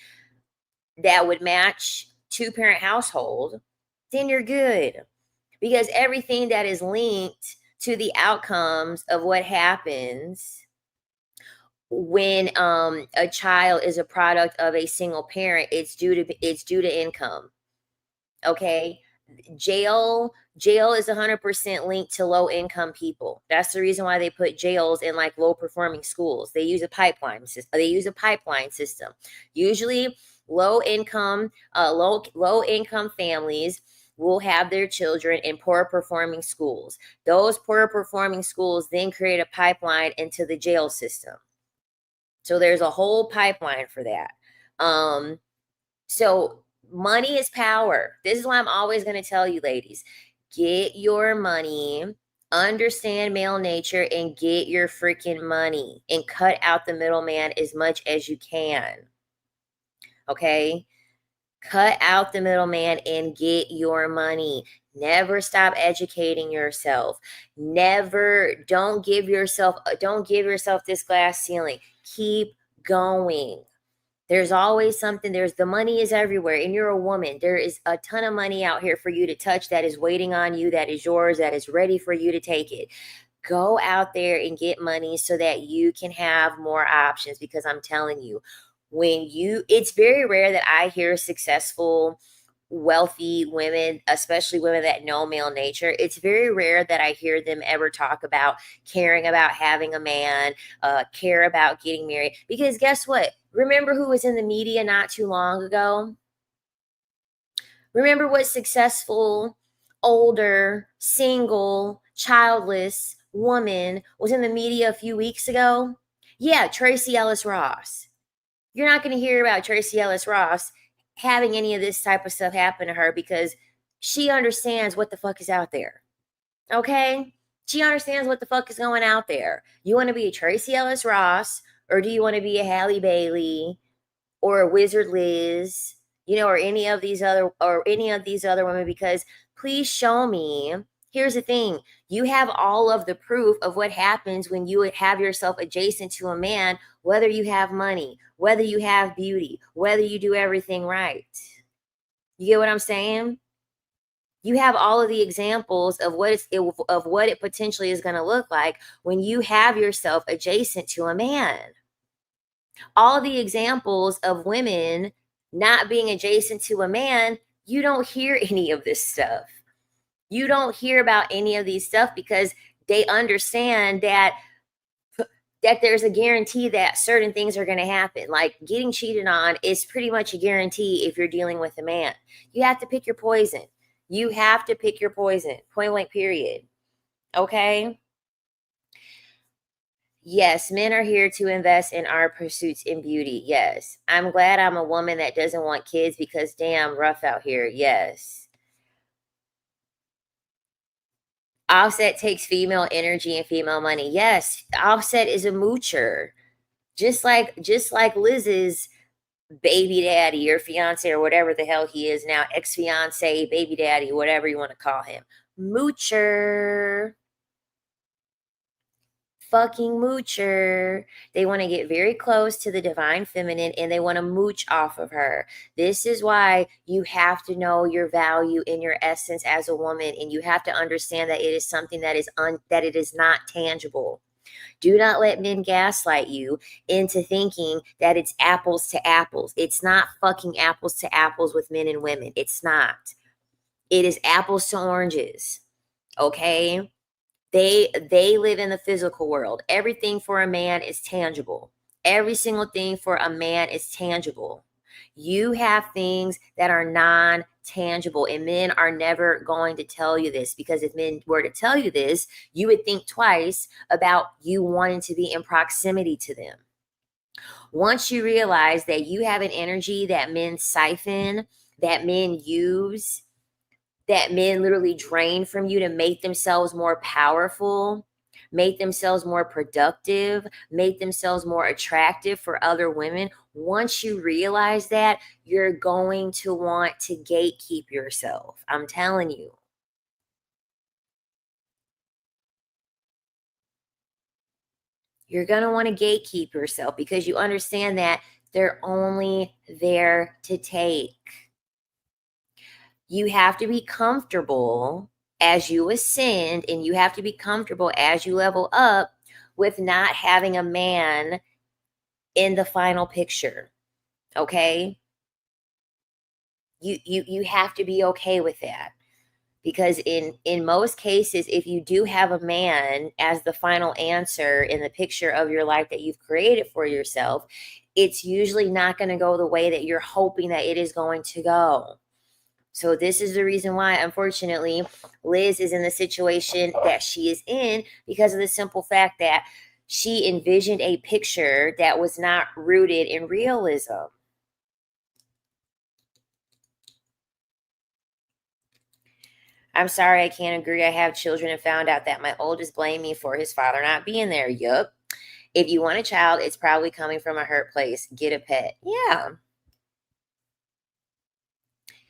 that would match two-parent household, then you're good. Because everything that is linked to the outcomes of what happens when a child is a product of a single parent, it's due to income. Okay? Jail is 100% linked to low income people. That's the reason why they put jails in like low performing schools. They use a pipeline system. Usually low income families will have their children in poor performing schools. Those poor performing schools then create a pipeline into the jail system. So there's a whole pipeline for that. So money is power. This is why I'm always going to tell you, ladies, get your money, understand male nature, and get your freaking money and cut out the middleman as much as you can. Okay? Cut out the middleman and get your money. Never stop educating yourself. Don't give yourself this glass ceiling. Keep going. There's always something. The money is everywhere, and you're a woman. There is a ton of money out here for you to touch that is waiting on you, that is yours, that is ready for you to take it. Go out there and get money so that you can have more options, because I'm telling you, it's very rare that I hear successful, wealthy women, especially women that know male nature. It's very rare that I hear them ever talk about caring about having a man, care about getting married. Because guess what? Remember who was in the media not too long ago? Remember what successful, older, single, childless woman was in the media a few weeks ago? Yeah, Tracy Ellis Ross. You're not going to hear about Tracy Ellis Ross having any of this type of stuff happen to her, because she understands what the fuck is out there. Okay? She understands what the fuck is going out there. You want to be a Tracy Ellis Ross, or do you want to be a Halle Bailey or a Wizard Liz, or any of these other women? Because please show me. Here's the thing. You have all of the proof of what happens when you have yourself adjacent to a man, whether you have money, whether you have beauty, whether you do everything right. You get what I'm saying? You have all of the examples of what it potentially is going to look like when you have yourself adjacent to a man. All the examples of women not being adjacent to a man, you don't hear any of this stuff. You don't hear about any of these stuff because they understand that there's a guarantee that certain things are going to happen. Like getting cheated on is pretty much a guarantee if you're dealing with a man. You have to pick your poison. You have to pick your poison. Point blank, period. Okay? Yes, men are here to invest in our pursuits in beauty. Yes. I'm glad I'm a woman that doesn't want kids because damn rough out here. Yes. Offset takes female energy and female money. Yes, Offset is a moocher. Just like Liz's baby daddy or fiance or whatever the hell he is now, ex-fiance, baby daddy, whatever you want to call him. Moocher. Fucking moocher. They want to get very close to the divine feminine and they want to mooch off of her. This is why you have to know your value in your essence as a woman, and you have to understand that it is something that that it is not tangible. Do not let men gaslight you into thinking that it's apples to apples. It's not fucking apples to apples with men and women. It's not. It is apples to oranges. Okay? They live in the physical world. Everything for a man is tangible. Every single thing for a man is tangible. You have things that are non-tangible, and men are never going to tell you this, because if men were to tell you this, you would think twice about you wanting to be in proximity to them. Once you realize that you have an energy that men siphon, that men use, that men literally drain from you to make themselves more powerful, make themselves more productive, make themselves more attractive for other women. Once you realize that, you're going to want to gatekeep yourself. I'm telling you. You're going to want to gatekeep yourself because you understand that they're only there to take. You have to be comfortable as you ascend, and you have to be comfortable as you level up with not having a man in the final picture. Okay? You have to be okay with that. Because in most cases, if you do have a man as the final answer in the picture of your life that you've created for yourself, it's usually not going to go the way that you're hoping that it is going to go. So this is the reason why, unfortunately, Liz is in the situation that she is in, because of the simple fact that she envisioned a picture that was not rooted in realism. I'm sorry, I can't agree. I have children and found out that my oldest blamed me for his father not being there. Yup. If you want a child, it's probably coming from a hurt place. Get a pet. Yeah.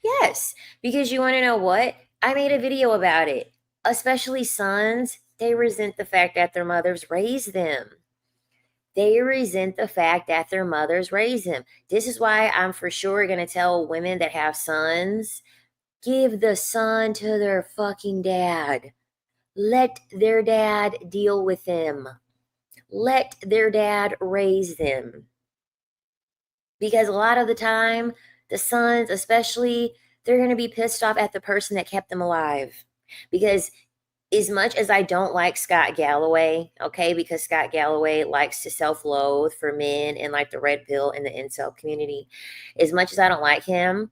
Yes. Because you want to know what? I made a video about it. Especially sons, they resent the fact that their mothers raised them. They resent the fact that their mothers raised them. This is why I'm for sure going to tell women that have sons, give the son to their fucking dad. Let their dad deal with them. Let their dad raise them. Because a lot of the time, the sons, especially, they're going to be pissed off at the person that kept them alive. Because as much as I don't like Scott Galloway, okay, because Scott Galloway likes to self-loathe for men and like the red pill in the incel community, as much as I don't like him,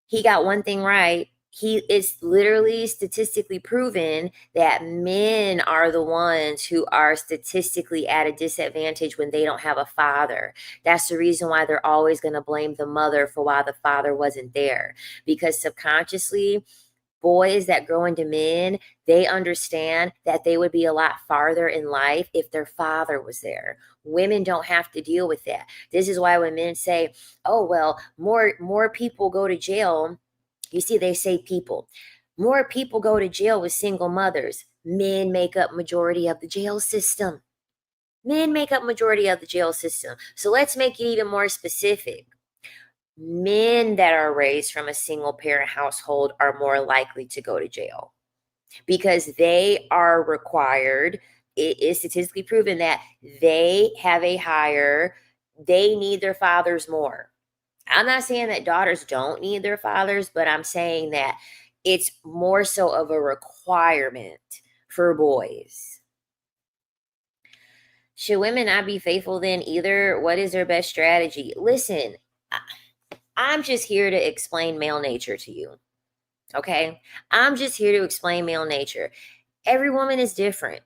he got one thing right. It's literally statistically proven that men are the ones who are statistically at a disadvantage when they don't have a father. That's the reason why they're always going to blame the mother for why the father wasn't there, because subconsciously, boys that grow into men, they understand that they would be a lot farther in life if their father was there. Women don't have to deal with that. This is why when men say, oh, well, more people go to jail. You see, they say people. More people go to jail with single mothers. Men make up majority of the jail system. Men make up majority of the jail system. So let's make it even more specific. Men that are raised from a single parent household are more likely to go to jail because they are required. It is statistically proven that they have they need their fathers more. I'm not saying that daughters don't need their fathers, but I'm saying that it's more so of a requirement for boys. Should women not be faithful then either? What is their best strategy? Listen, I'm just here to explain male nature to you. Okay? I'm just here to explain male nature. Every woman is different.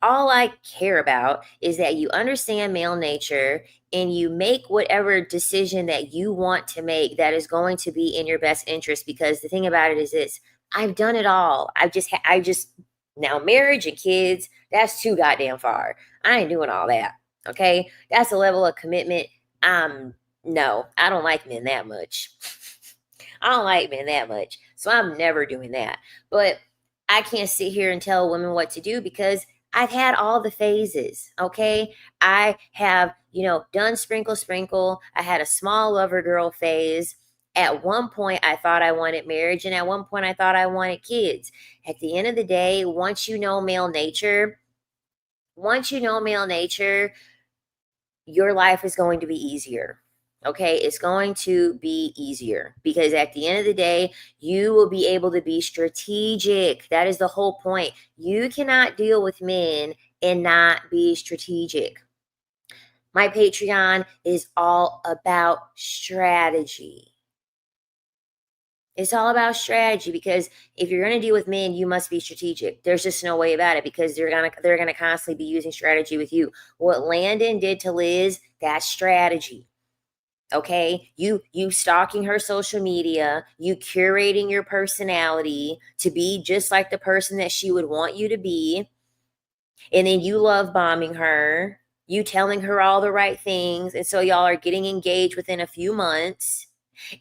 All I care about is that you understand male nature and you make whatever decision that you want to make that is going to be in your best interest. Because the thing about it is this: I've done it all. I just, now marriage and kids, that's too goddamn far. I ain't doing all that. Okay. That's a level of commitment. No, I don't like men that much. I don't like men that much. So I'm never doing that. But I can't sit here and tell women what to do because I've had all the phases. Okay. I have, done sprinkle, sprinkle. I had a small lover girl phase. At one point, I thought I wanted marriage, and at one point, I thought I wanted kids. At the end of the day, once you know male nature, your life is going to be easier. Okay, it's going to be easier because at the end of the day, you will be able to be strategic. That is the whole point. You cannot deal with men and not be strategic. My Patreon is all about strategy. It's all about strategy because if you're going to deal with men, you must be strategic. There's just no way about it because they're going to constantly be using strategy with you. What Landon did to Liz, that's strategy. Okay, you stalking her social media, you curating your personality to be just like the person that she would want you to be, and then you love bombing her, you telling her all the right things, and so y'all are getting engaged within a few months.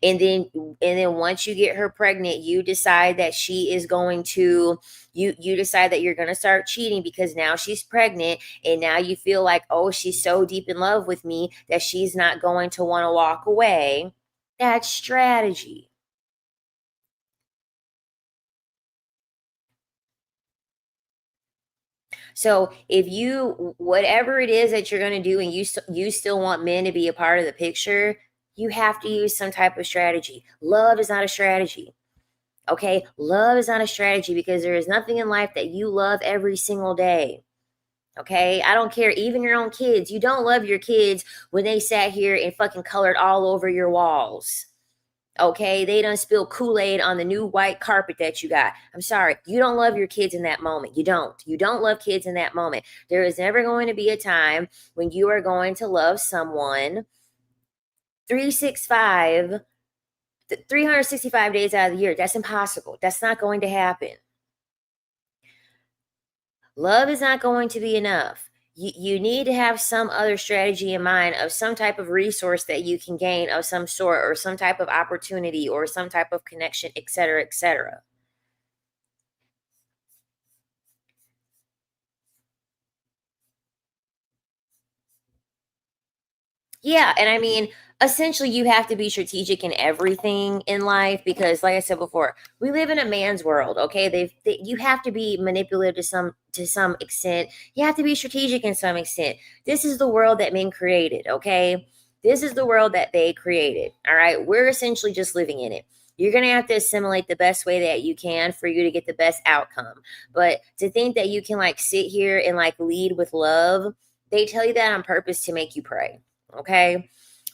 And then once you get her pregnant, you decide that she is going to you decide that you're going to start cheating because now she's pregnant, and now you feel like, oh, she's so deep in love with me that she's not going to want to walk away. That's strategy. So if you, whatever it is that you're going to do, and you still want men to be a part of the picture, you have to use some type of strategy. Love is not a strategy. Okay, love is not a strategy because there is nothing in life that you love every single day. Okay, I don't care, even your own kids. You don't love your kids when they sat here and fucking colored all over your walls. Okay, they done spilled Kool-Aid on the new white carpet that you got. I'm sorry, you don't love your kids in that moment. You don't. You don't love kids in that moment. There is never going to be a time when you are going to love someone 365 365 days out of the year. That's impossible. That's not going to happen. Love is not going to be enough. You need to have some other strategy in mind of some type of resource that you can gain of some sort, or some type of opportunity, or some type of connection, etc., etc. Yeah, and I mean, essentially, you have to be strategic in everything in life because, like I said before, we live in a man's world. Okay, you have to be manipulative to some extent. You have to be strategic in some extent. This is the world that men created. Okay, this is the world that they created. All right, we're essentially just living in it. You're gonna have to assimilate the best way that you can for you to get the best outcome. But to think that you can like sit here and like lead with love, they tell you that on purpose to make you pray. Okay,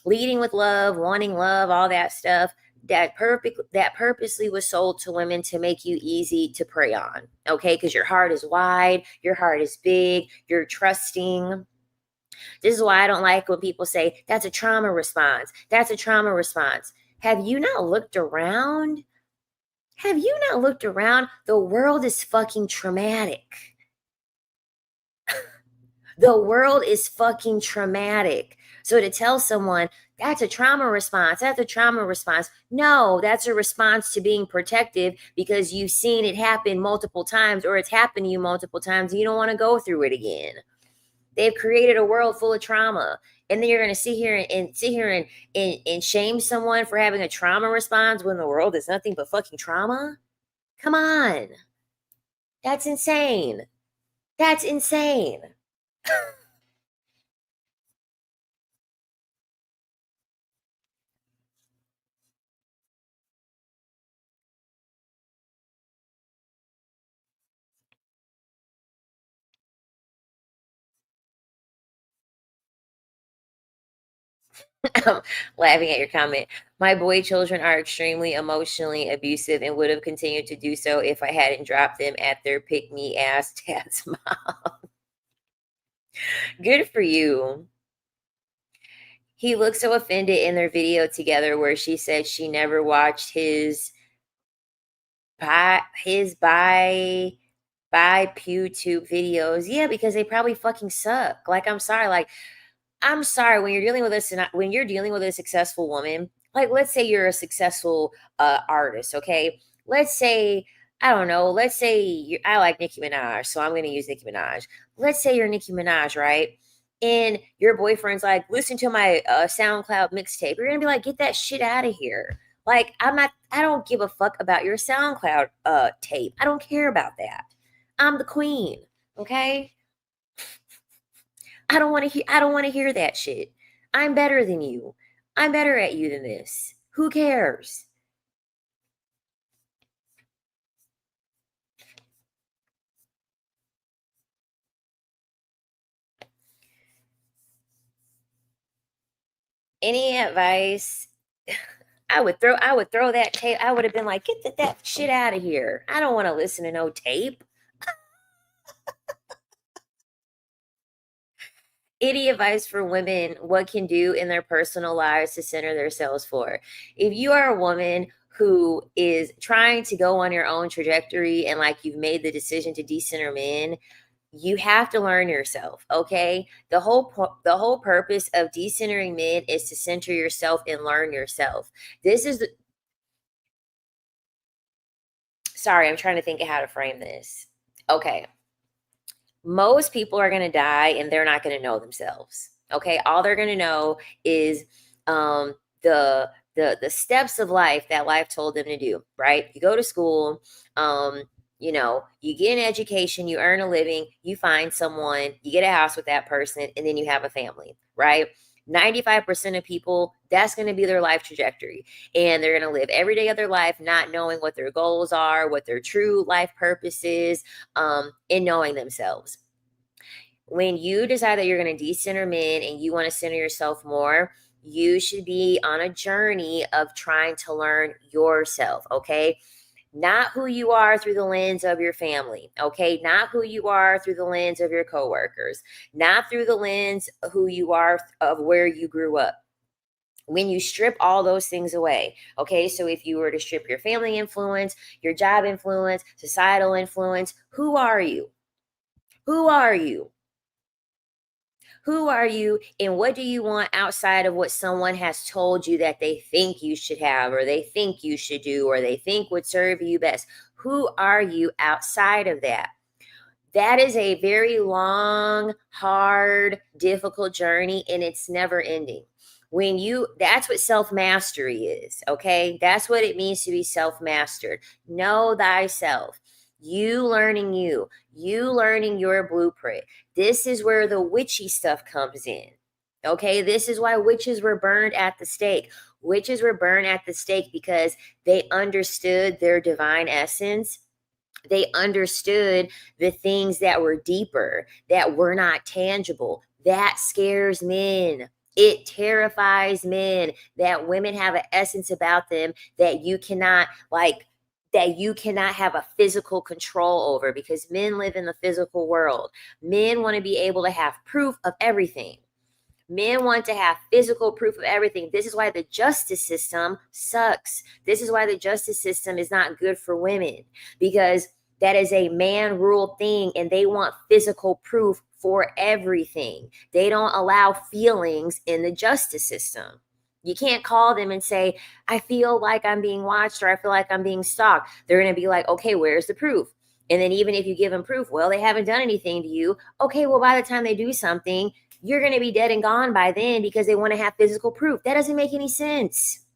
leading with love, wanting love, all that stuff, that purposely was sold to women to make you easy to prey on. Okay, because your heart is wide, your heart is big, you're trusting. This is why I don't like when people say that's a trauma response. That's a trauma response. Have you not looked around? Have you not looked around? The world is fucking traumatic. The world is fucking traumatic. So to tell someone that's a trauma response, that's a trauma response. No, that's a response to being protective because you've seen it happen multiple times, or it's happened to you multiple times and you don't want to go through it again. They've created a world full of trauma. And then you're going to sit here and shame someone for having a trauma response when the world is nothing but fucking trauma? Come on. That's insane. That's insane. Laughing at your comment. My boy children are extremely emotionally abusive and would have continued to do so if I hadn't dropped them at their pick me ass dad's mom. Good for you. He looked so offended in their video together where she said she never watched his bi PewTube videos. Yeah, because they probably fucking suck. Like, I'm sorry, when you're dealing with when you're dealing with a successful woman, like let's say you're a successful artist, okay? Let's say, I don't know, let's say I like Nicki Minaj, so I'm going to use Nicki Minaj. Let's say you're Nicki Minaj, right? And your boyfriend's like, listen to my SoundCloud mixtape. You're going to be like, get that shit out of here. Like, I don't give a fuck about your SoundCloud tape. I don't care about that. I'm the queen, okay? I don't want to hear that shit. I'm better than you. I'm better at you than this. Who cares? Any advice? I would throw that tape. I would have been like, get that shit out of here. I don't want to listen to no tape. Any advice for women what can do in their personal lives to center themselves for? If you are a woman who is trying to go on your own trajectory and like you've made the decision to decenter men, you have to learn yourself, okay? The whole purpose of decentering men is to center yourself and learn yourself. This is the, sorry, I'm trying to think of how to frame this. Okay, most people are going to die and they're not going to know themselves. Okay, all they're going to know is um the the steps of life that life told them to do, right? You go to school, you know, you get an education, you earn a living, you find someone, you get a house with that person, and then you have a family, right? 95% of people, that's going to be their life trajectory. And they're going to live every day of their life not knowing what their goals are, what their true life purpose is, in knowing themselves. When you decide that you're going to decenter men and you want to center yourself more, you should be on a journey of trying to learn yourself, okay? Not who you are through the lens of your family, okay? Not who you are through the lens of your coworkers, not through the lens of who you are of where you grew up. When you strip all those things away, okay? So if you were to strip your family influence, your job influence, societal influence, who are you? Who are you? Who are you and what do you want outside of what someone has told you that they think you should have or they think you should do or they think would serve you best? Who are you outside of that? That is a very long, hard, difficult journey and it's never ending. That's what self mastery is, okay? That's what it means to be self mastered. Know thyself. You learning your blueprint. This is where the witchy stuff comes in. Okay, this is why witches were burned at the stake. Witches were burned at the stake because they understood their divine essence. They understood the things that were deeper, that were not tangible. That scares men. It terrifies men that women have an essence about them that you cannot have a physical control over because men live in the physical world. Men want to be able to have proof of everything. Men want to have physical proof of everything. This is why the justice system sucks. This is why the justice system is not good for women because that is a man rule thing and they want physical proof for everything. They don't allow feelings in the justice system. You can't call them and say, I feel like I'm being watched or I feel like I'm being stalked. They're going to be like, okay, where's the proof? And then even if you give them proof, well, they haven't done anything to you. Okay, well, by the time they do something, you're going to be dead and gone by then because they want to have physical proof. That doesn't make any sense.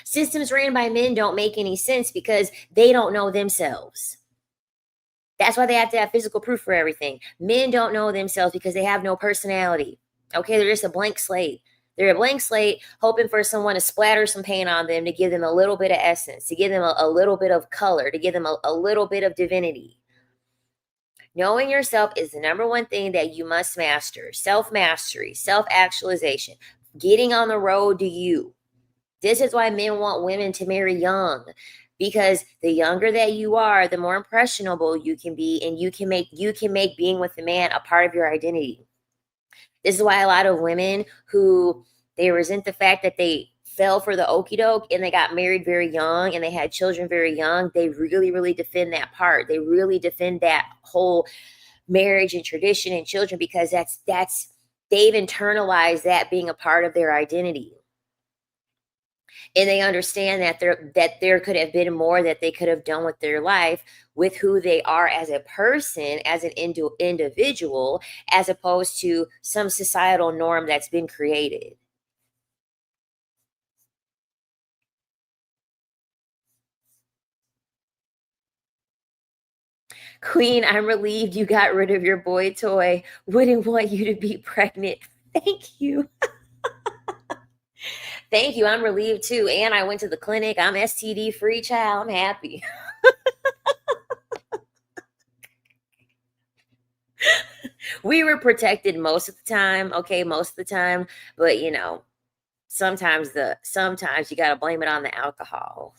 Systems ran by men don't make any sense because they don't know themselves. That's why they have to have physical proof for everything. Men don't know themselves because they have no personality. Okay, they're just a blank slate. They're a blank slate hoping for someone to splatter some paint on them to give them a little bit of essence, to give them a little bit of color, to give them a little bit of divinity. Knowing yourself is the number one thing that you must master. Self mastery, self actualization, getting on the road to you. This is why men want women to marry young because the younger that you are, the more impressionable you can be and you can make being with the man a part of your identity. This is why a lot of women who they resent the fact that they fell for the okie doke and they got married very young and they had children very young, they really, really defend that part. They really defend that whole marriage and tradition and children because that's they've internalized that being a part of their identity, and they understand that there could have been more that they could have done with their life, with who they are as a person, as an individual, as opposed to some societal norm that's been created. Queen, I'm relieved you got rid of your boy toy. Wouldn't want you to be pregnant. Thank you. Thank you. I'm relieved too. And I went to the clinic. I'm STD free, child. I'm happy. We were protected most of the time. Okay, most of the time. But sometimes you gotta blame it on the alcohol.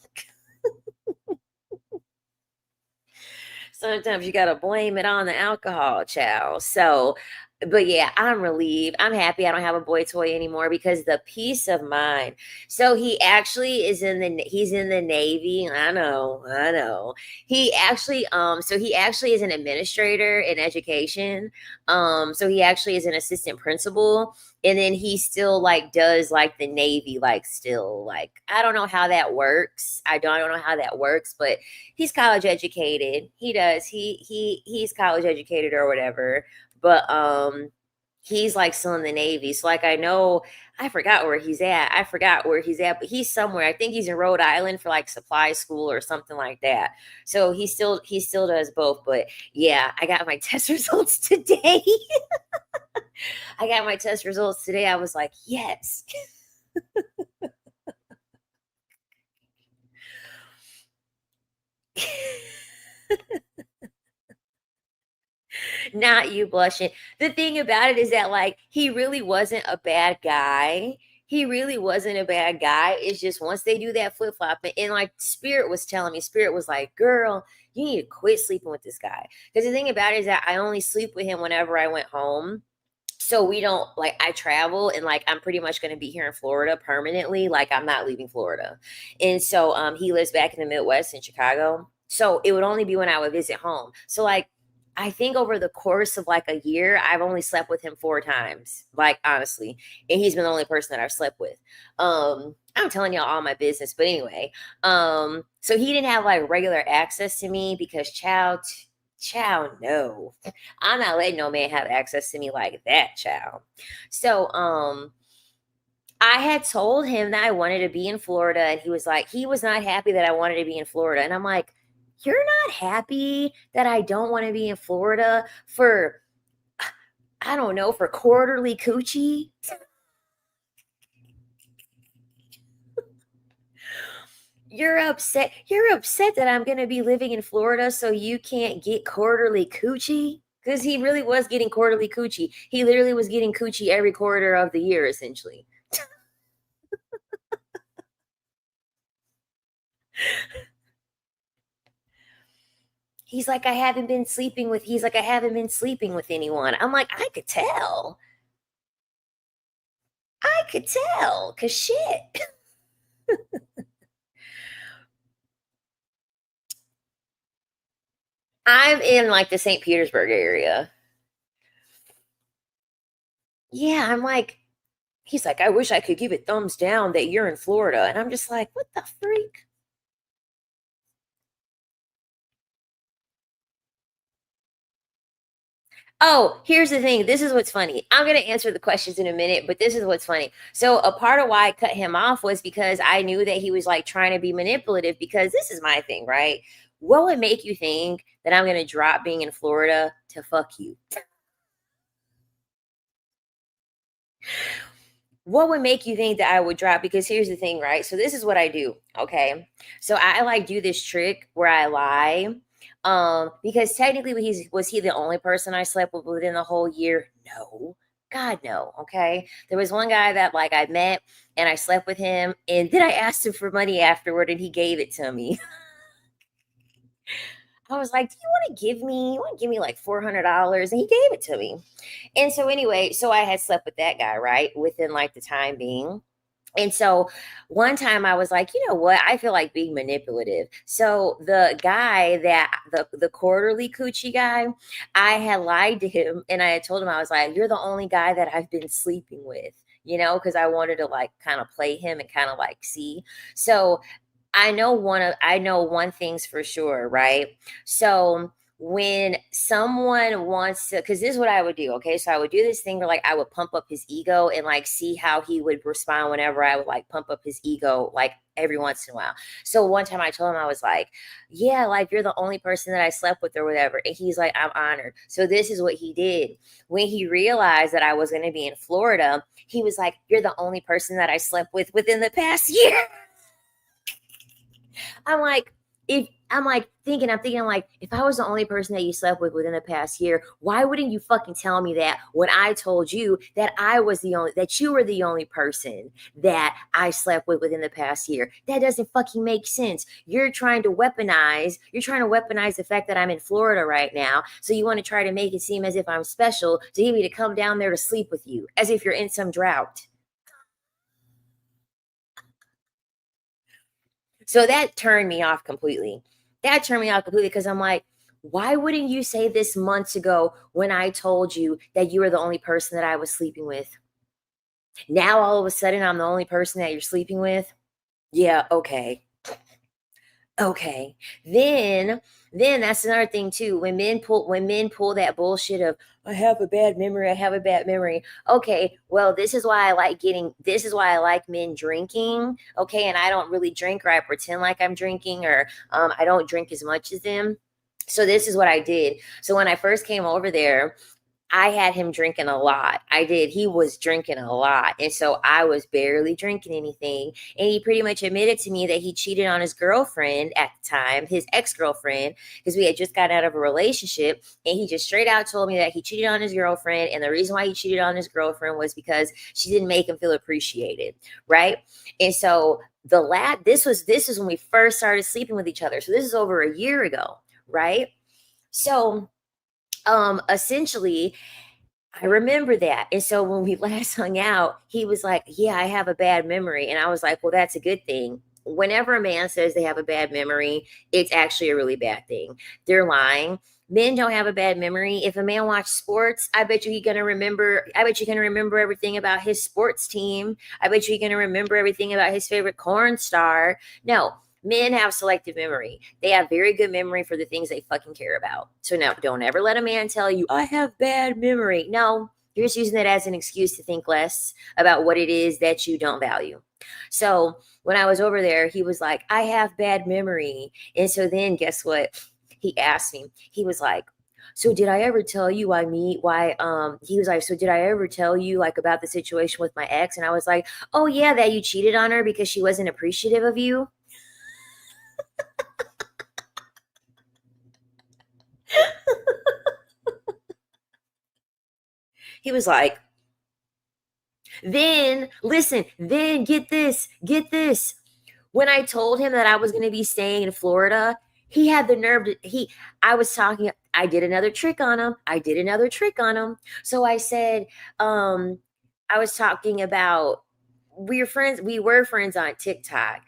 Sometimes you gotta blame it on the alcohol, child. So, but yeah, I'm relieved. I'm happy I don't have a boy toy anymore because the peace of mind. So he's in the Navy. I know. He actually is an administrator in education. So he actually is an assistant principal. And then he still like does like the Navy, like still like I don't know how that works. I don't know how that works, but he's college educated. He does. He's college educated or whatever. But he's like still in the Navy. So like I know I forgot where he's at. I forgot where he's at, but he's somewhere. I think he's in Rhode Island for like supply school or something like that. So he still does both. But yeah, I got my test results today. I got my test results today. I was like, yes. Not you blushing. The thing about it is that like he really wasn't a bad guy. He really wasn't a bad guy. It's just once they do that flip flop, and like Spirit was telling me, Spirit was like, "Girl, you need to quit sleeping with this guy." Because the thing about it is that I only sleep with him whenever I went home, so we don't like I travel and like I'm pretty much going to be here in Florida permanently, like I'm not leaving Florida. And so he lives back in the Midwest in Chicago, so it would only be when I would visit home. So like I think over the course of like a year I've only slept with him 4 times, like honestly, and he's been the only person that I've slept with. I'm telling y'all all my business, but anyway, so he didn't have like regular access to me because child, no. I'm not letting no man have access to me like that, child. So, I had told him that I wanted to be in Florida, and he was not happy that I wanted to be in Florida. And I'm like, you're not happy that I don't want to be in Florida for, I don't know, for quarterly coochie? You're upset that I'm going to be living in Florida so you can't get quarterly coochie? Because he really was getting quarterly coochie. He literally was getting coochie every quarter of the year, essentially. He's like, I haven't been sleeping with anyone. I'm like, I could tell, cause shit. I'm in like the St. Petersburg area. Yeah, I'm like, he's like, I wish I could give it thumbs down that you're in Florida. And I'm just like, what the freak? Oh, here's the thing. This is what's funny. I'm going to answer the questions in a minute, but this is what's funny. So, a part of why I cut him off was because I knew that he was like trying to be manipulative. Because this is my thing, right? What would make you think that I'm going to drop being in Florida to fuck you? What would make you think that I would drop? Because here's the thing, right? So this is what I do. Okay. So I like do this trick where I lie. Because technically was he the only person I slept with within the whole year? No. God no. Okay. There was one guy that like I met and I slept with him and then I asked him for money afterward and he gave it to me. I was like, "Do you want to give me like $400?" And he gave it to me. And so anyway, so I had slept with that guy, right? Within like the time being. And so one time I was like, you know what? I feel like being manipulative. So the guy that the quarterly coochie guy, I had lied to him and I had told him, I was like, you're the only guy that I've been sleeping with, because I wanted to like kind of play him and kind of like see. So I know one thing's for sure, right? So when someone wants to, because this is what I would do, okay? So I would do this thing where like I would pump up his ego and like see how he would respond whenever I would like pump up his ego, like every once in a while. So one time I told him, I was like, yeah, like you're the only person that I slept with or whatever. And he's like, I'm honored. So this is what he did. When he realized that I was going to be in Florida, he was like, you're the only person that I slept with within the past year. I'm like, I'm like, if I was the only person that you slept with within the past year, why wouldn't you fucking tell me that when I told you that that you were the only person that I slept with within the past year? That doesn't fucking make sense. You're trying to weaponize the fact that I'm in Florida right now. So you want to try to make it seem as if I'm special to get me to come down there to sleep with you, as if you're in some drought. So that turned me off completely. That turned me off completely because I'm like, why wouldn't you say this months ago when I told you that you were the only person that I was sleeping with? Now all of a sudden I'm the only person that you're sleeping with? Yeah, okay. Okay. Then that's another thing too. When men pull that bullshit of I have a bad memory, I have a bad memory. Okay, well, this is why I like men drinking. Okay, and I don't really drink or I pretend like I'm drinking or I don't drink as much as them. So this is what I did. So when I first came over there, I had him drinking a lot. I did. He was drinking a lot. And so I was barely drinking anything. And he pretty much admitted to me that he cheated on his girlfriend at the time, his ex girlfriend, because we had just gotten out of a relationship. And he just straight out told me that he cheated on his girlfriend. And the reason why he cheated on his girlfriend was because she didn't make him feel appreciated. Right. And so this was when we first started sleeping with each other. So this is over a year ago. Right. So essentially I remember that. And so when we last hung out, he was like, "Yeah, I have a bad memory." And I was like, "Well, that's a good thing." Whenever a man says they have a bad memory, it's actually a really bad thing. They're lying. Men don't have a bad memory. If a man watched sports, I bet you gonna remember everything about his sports team. I bet you're gonna remember everything about his favorite corn star. No, men have selective memory. They have very good memory for the things they fucking care about. So now don't ever let a man tell you, I have bad memory. No, you're just using that as an excuse to think less about what it is that you don't value. So when I was over there, he was like, I have bad memory. And so then guess what? He asked me, he was like, so did I ever tell you he was like, so did I ever tell you like about the situation with my ex? And I was like, oh yeah, that you cheated on her because she wasn't appreciative of you. He was like, then get this. When I told him that I was going to be staying in Florida, he had the nerve I did another trick on him. So I said, I was talking about, we were friends on TikTok.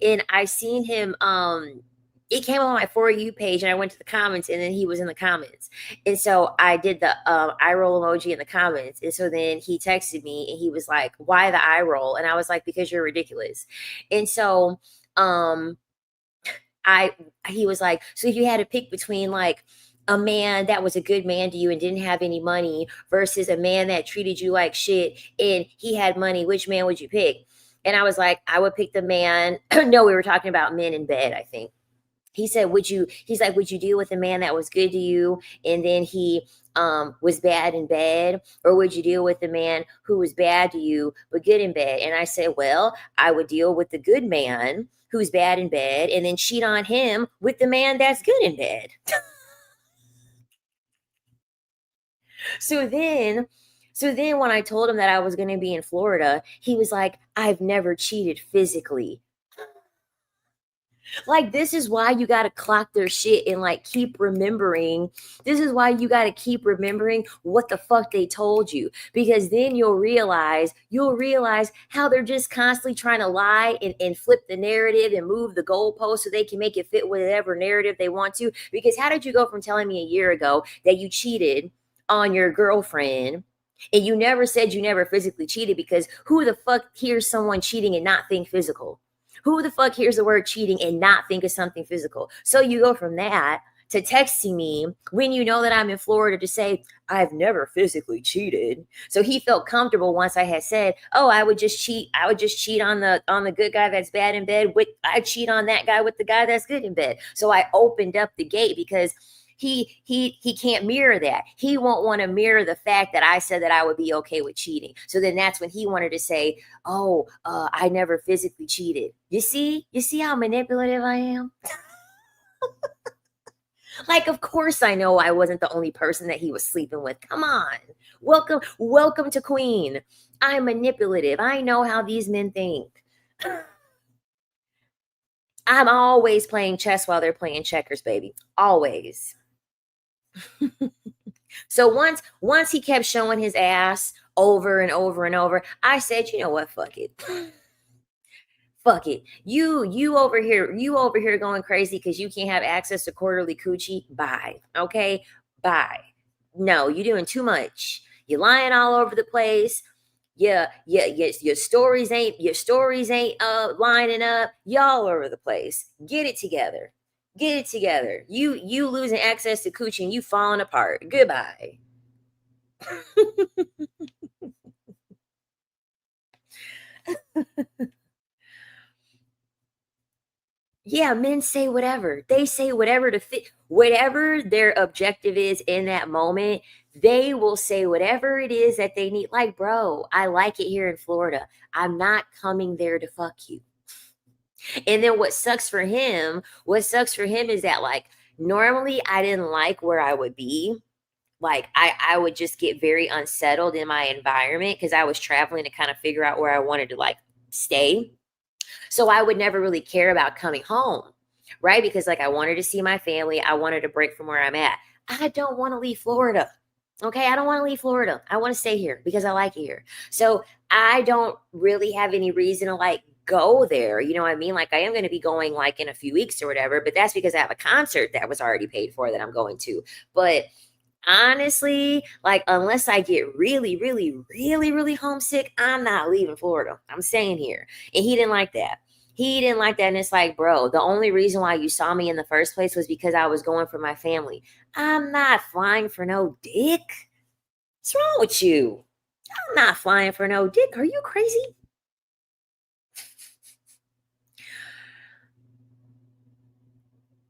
And I seen him, it came on my For You page and I went to the comments and then he was in the comments. And so I did the eye roll emoji in the comments. And so then he texted me and he was like, why the eye roll? And I was like, because you're ridiculous. And so um I he was like, so if you had to pick between like a man that was a good man to you and didn't have any money versus a man that treated you like shit and he had money, which man would you pick? And I was like, I would pick the man. No, we were talking about men in bed, I think. He's like, would you deal with a man that was good to you and then he was bad in bed, or would you deal with the man who was bad to you but good in bed? And I said, well, I would deal with the good man who's bad in bed and then cheat on him with the man that's good in bed. So then so then when I told him that I was going to be in Florida, he was like, I've never cheated physically. Like, this is why you got to clock their shit and like keep remembering. This is why you got to keep remembering what the fuck they told you, because then you'll realize how they're just constantly trying to lie and flip the narrative and move the goalpost so they can make it fit whatever narrative they want to. Because how did you go from telling me a year ago that you cheated on your girlfriend, and you never said you never physically cheated? Because who the fuck hears someone cheating and not think physical? Who the fuck hears the word cheating and not think of something physical? So you go from that to texting me when you know that I'm in Florida to say, I've never physically cheated. So he felt comfortable once I had said, oh, I would just cheat. I would just cheat on the good guy that's bad in bed. I cheat on that guy with the guy that's good in bed. So I opened up the gate because he can't mirror that. He won't want to mirror the fact that I said that I would be okay with cheating. So then that's when he wanted to say, oh, I never physically cheated. You see how manipulative I am? Like, of course I know I wasn't the only person that he was sleeping with. Come on. Welcome to Queen. I'm manipulative. I know how these men think. I'm always playing chess while they're playing checkers, baby. Always. So once he kept showing his ass over and over and over, I said, you know what, fuck it. Fuck it. You over here going crazy because you can't have access to quarterly coochie. Bye. Okay? Bye. No, you're doing too much. You're lying all over the place. Yeah, your stories ain't lining up. Y'all over the place. Get it together. Get it together. You losing access to coochie and you falling apart. Goodbye. Yeah, men say whatever. They say whatever to fit whatever their objective is in that moment. They will say whatever it is that they need. Like, bro, I like it here in Florida. I'm not coming there to fuck you. And then what sucks for him is that, like, normally I didn't like where I would be. Like, I would just get very unsettled in my environment because I was traveling to kind of figure out where I wanted to like stay. So I would never really care about coming home, right? Because like I wanted to see my family. I wanted to break from where I'm at. I don't want to leave Florida. Okay. I don't want to leave Florida. I want to stay here because I like it here. So I don't really have any reason to like go there. You know what I mean? Like, I am going to be going like in a few weeks or whatever, but that's because I have a concert that was already paid for that I'm going to. But honestly, like, unless I get really, really, really, really homesick, I'm not leaving Florida. I'm staying here. And he didn't like that. He didn't like that. And it's like, bro, the only reason why you saw me in the first place was because I was going for my family. I'm not flying for no dick. What's wrong with you? I'm not flying for no dick. Are you crazy?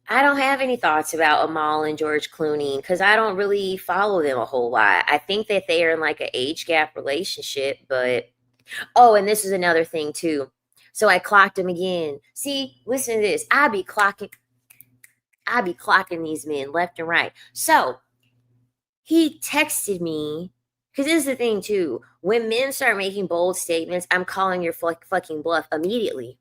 I don't have any thoughts about Amal and George Clooney because I don't really follow them a whole lot. I think that they are in like an age gap relationship, but oh, and this is another thing too. So I clocked him again. See, listen to this. I be clocking these men left and right. So he texted me because this is the thing too. When men start making bold statements, I'm calling your fucking bluff immediately.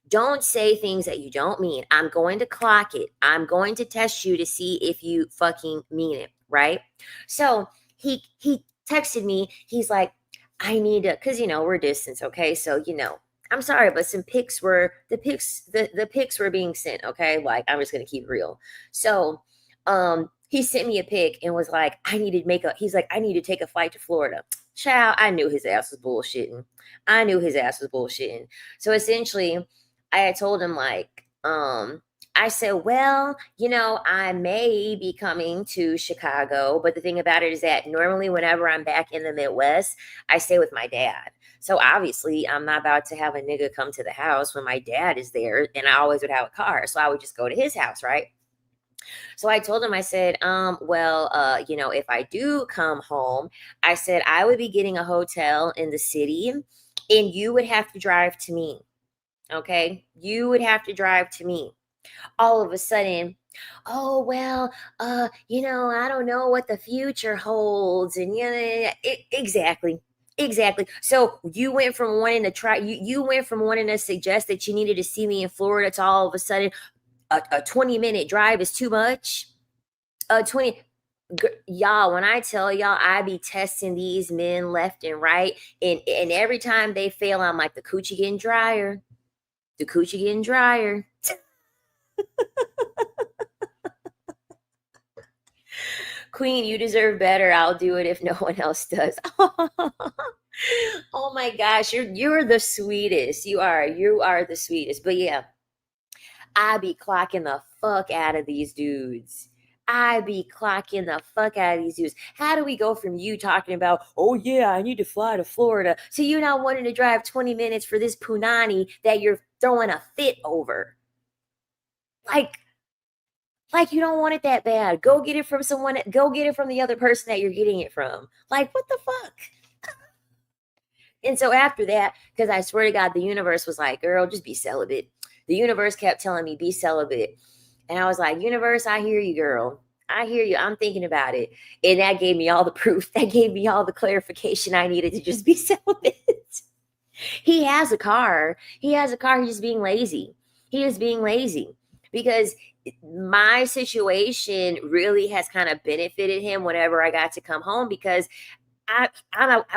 Don't say things that you don't mean. I'm going to clock it. I'm going to test you to see if you fucking mean it, right? So he texted me. He's like, I need to, because we're distance, okay? So I'm sorry, but some pics were the pics were being sent, okay? Like, I'm just gonna keep it real. So he sent me a pic and was like, he's like, I need to take a flight to Florida. Child, I knew his ass was bullshitting. I knew his ass was bullshitting. So essentially, I had told him like, I said, well, I may be coming to Chicago, but the thing about it is that normally whenever I'm back in the Midwest, I stay with my dad. So obviously, I'm not about to have a nigga come to the house when my dad is there, and I always would have a car. So I would just go to his house, right? So I told him, I said, well, if I do come home, I said I would be getting a hotel in the city and you would have to drive to me. Okay. You would have to drive to me. All of a sudden, oh, well, I don't know what the future holds. And yeah, exactly. Exactly. So you went from wanting to try, you went from wanting to suggest that you needed to see me in Florida to all of a sudden a 20-minute drive is too much. 20, y'all, when I tell y'all I be testing these men left and right, and every time they fail, I'm like, the coochie getting drier. The coochie getting drier. Queen, you deserve better. I'll do it if no one else does. Oh my gosh, you're the sweetest. You are the sweetest. But yeah, I be clocking the fuck out of these dudes. I be clocking the fuck out of these dudes. How do we go from you talking about, oh yeah, I need to fly to Florida, to you now wanting to drive 20 minutes for this punani that you're throwing a fit over? Like, like you don't want it that bad. Go get it from someone, go get it from the other person that you're getting it from. Like, what the fuck? And so after that, because I swear to God, the universe was like, girl, just be celibate. The universe kept telling me, be celibate. And I was like, universe, I hear you, girl. I hear you. I'm thinking about it. And that gave me all the proof. That gave me all the clarification I needed to just be celibate. He has a car. He has a car. He's just being lazy. He is being lazy because my situation really has kind of benefited him whenever I got to come home because I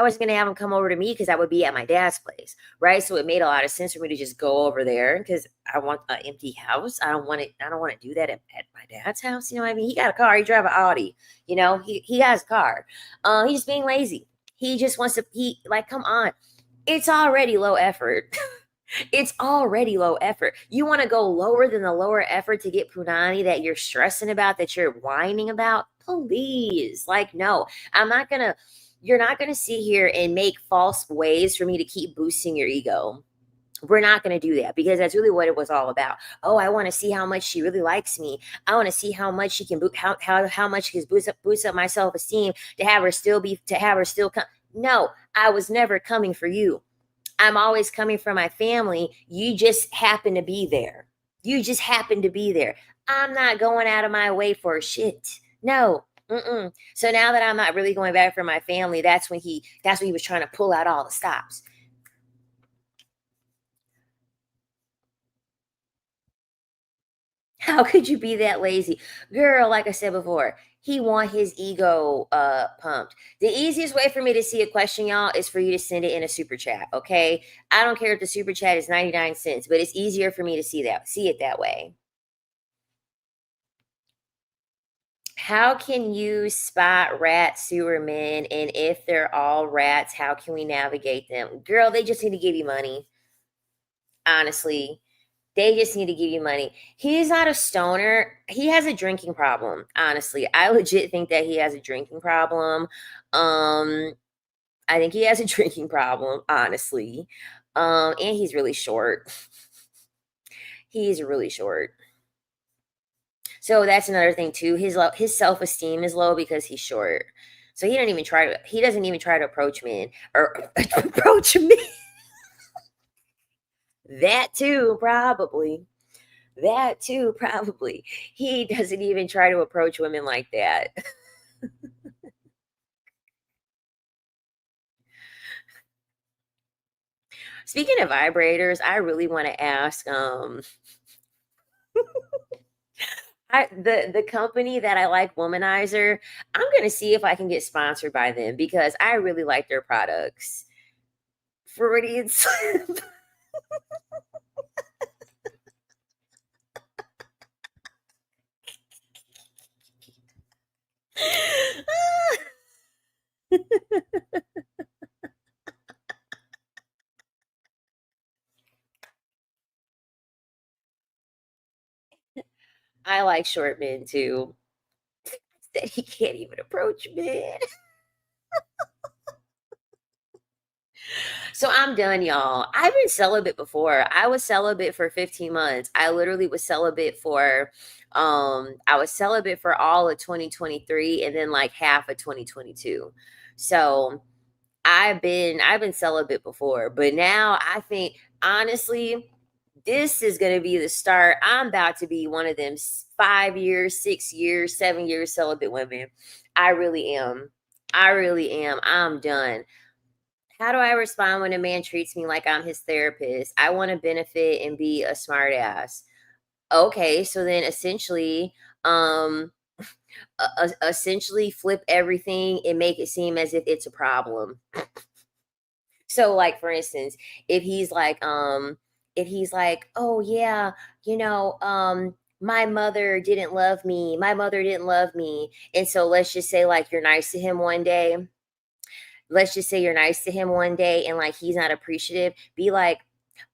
was gonna have him come over to me because I would be at my dad's place, right? So it made a lot of sense for me to just go over there because I want an empty house. I don't want it. I don't want to do that at my dad's house. You know what I mean? He got a car. He drive an Audi. You know, he has a car. He's being lazy. He just wants to. He like, come on. It's already low effort. It's already low effort. You want to go lower than the lower effort to get punani that you're stressing about, that you're whining about? Please. Like, no, I'm not going to, you're not going to sit here and make false ways for me to keep boosting your ego. We're not going to do that because that's really what it was all about. Oh, I want to see how much she really likes me. I want to see how much she can how much she can boost up my self-esteem to have her still come. No, I was never coming for you. I'm always coming from my family. You just happen to be there. You just happen to be there. I'm not going out of my way for shit. No. Mm-mm. So now that I'm not really going back for my family, that's when he was trying to pull out all the stops. How could you be that lazy? Girl, like I said before, he want his ego pumped. The easiest way for me to see a question, y'all, is for you to send it in a super chat, okay? I don't care if the super chat is 99 cents, but it's easier for me to see it that way. How can you spot rat sewer men? And if they're all rats, how can we navigate them? Girl, they just need to give you money. Honestly, they just need to give you money. He's not a stoner. He has a drinking problem. Honestly, I legit think that he has a drinking problem. Um, I think he has a drinking problem, honestly. And he's really short. He's really short. So that's another thing too. His self esteem is low because he's short. So he doesn't even try to approach men or approach me. That too, probably. That too, probably. He doesn't even try to approach women like that. Speaking of vibrators, I really want to ask the company that I like, Womanizer. I'm gonna see if I can get sponsored by them because I really like their products. Freudian slip. I like short men too. That he can't even approach men. So I'm done, y'all. I've been celibate before. I was celibate for 15 months. I literally was celibate for I was celibate for all of 2023 and then like half of 2022. So I've been celibate before, but now I think honestly this is going to be the start. I'm about to be one of them 5 years, 6 years, 7 years celibate women. I really am. I really am. I'm done. How do I respond when a man treats me like I'm his therapist? I want to benefit and be a smart ass. Okay, so then um essentially flip everything and make it seem as if it's a problem. So like for instance, if he's like if he's like, "Oh yeah, you know, my mother didn't love me. My mother didn't love me." And so let's just say like you're nice to him one day. Let's just say you're nice to him one day and like he's not appreciative. Be like,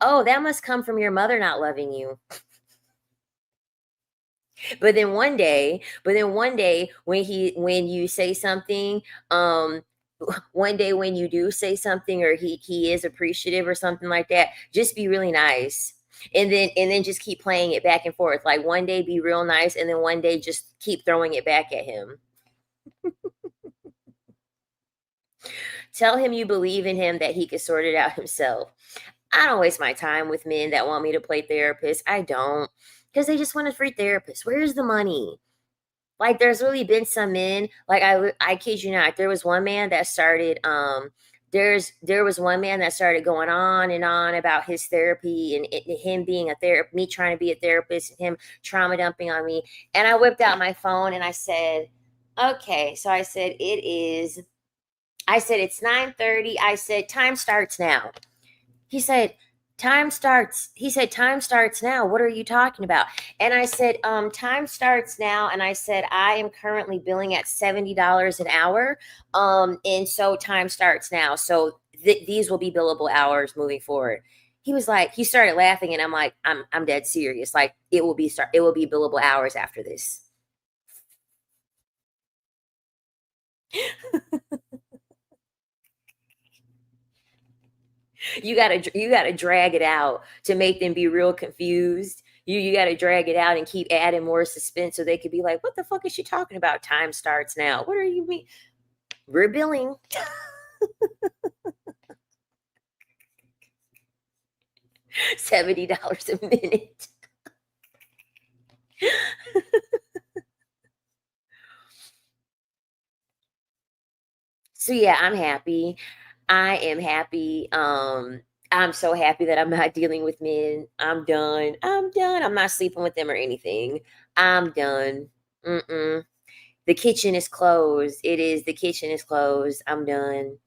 "Oh, that must come from your mother not loving you." But then one day when you say something, um one day when you do say something or he is appreciative or something like that, just be really nice. And then just keep playing it back and forth. Like one day be real nice and then one day just keep throwing it back at him. Tell him you believe in him, that he can sort it out himself. I don't waste my time with men that want me to play therapist. I don't. Because they just want a free therapist. Where's the money? Like there's really been some men, like I kid you not, there was one man that started there was one man that started going on and on about his therapy and him being a therapist, me trying to be a therapist, and him trauma dumping on me. And I whipped out my phone and I said, okay. So I said it's 9:30. I said time starts now. He said, time starts now. What are you talking about? And I said, time starts now. And I said, I am currently billing at $70 an hour. And so time starts now. So these will be billable hours moving forward. He was like, he started laughing, and I'm like, I'm dead serious. Like it will be billable hours after this. You gotta drag it out to make them be real confused. You gotta drag it out and keep adding more suspense so they could be like, what the fuck is she talking about? Time starts now. What are you mean? We're billing. $70 a minute. So yeah, I'm happy. I am happy. I'm so happy that I'm not dealing with men. I'm done. I'm done. I'm not sleeping with them or anything. I'm done. Mm-mm. The kitchen is closed. It is. The kitchen is closed. I'm done.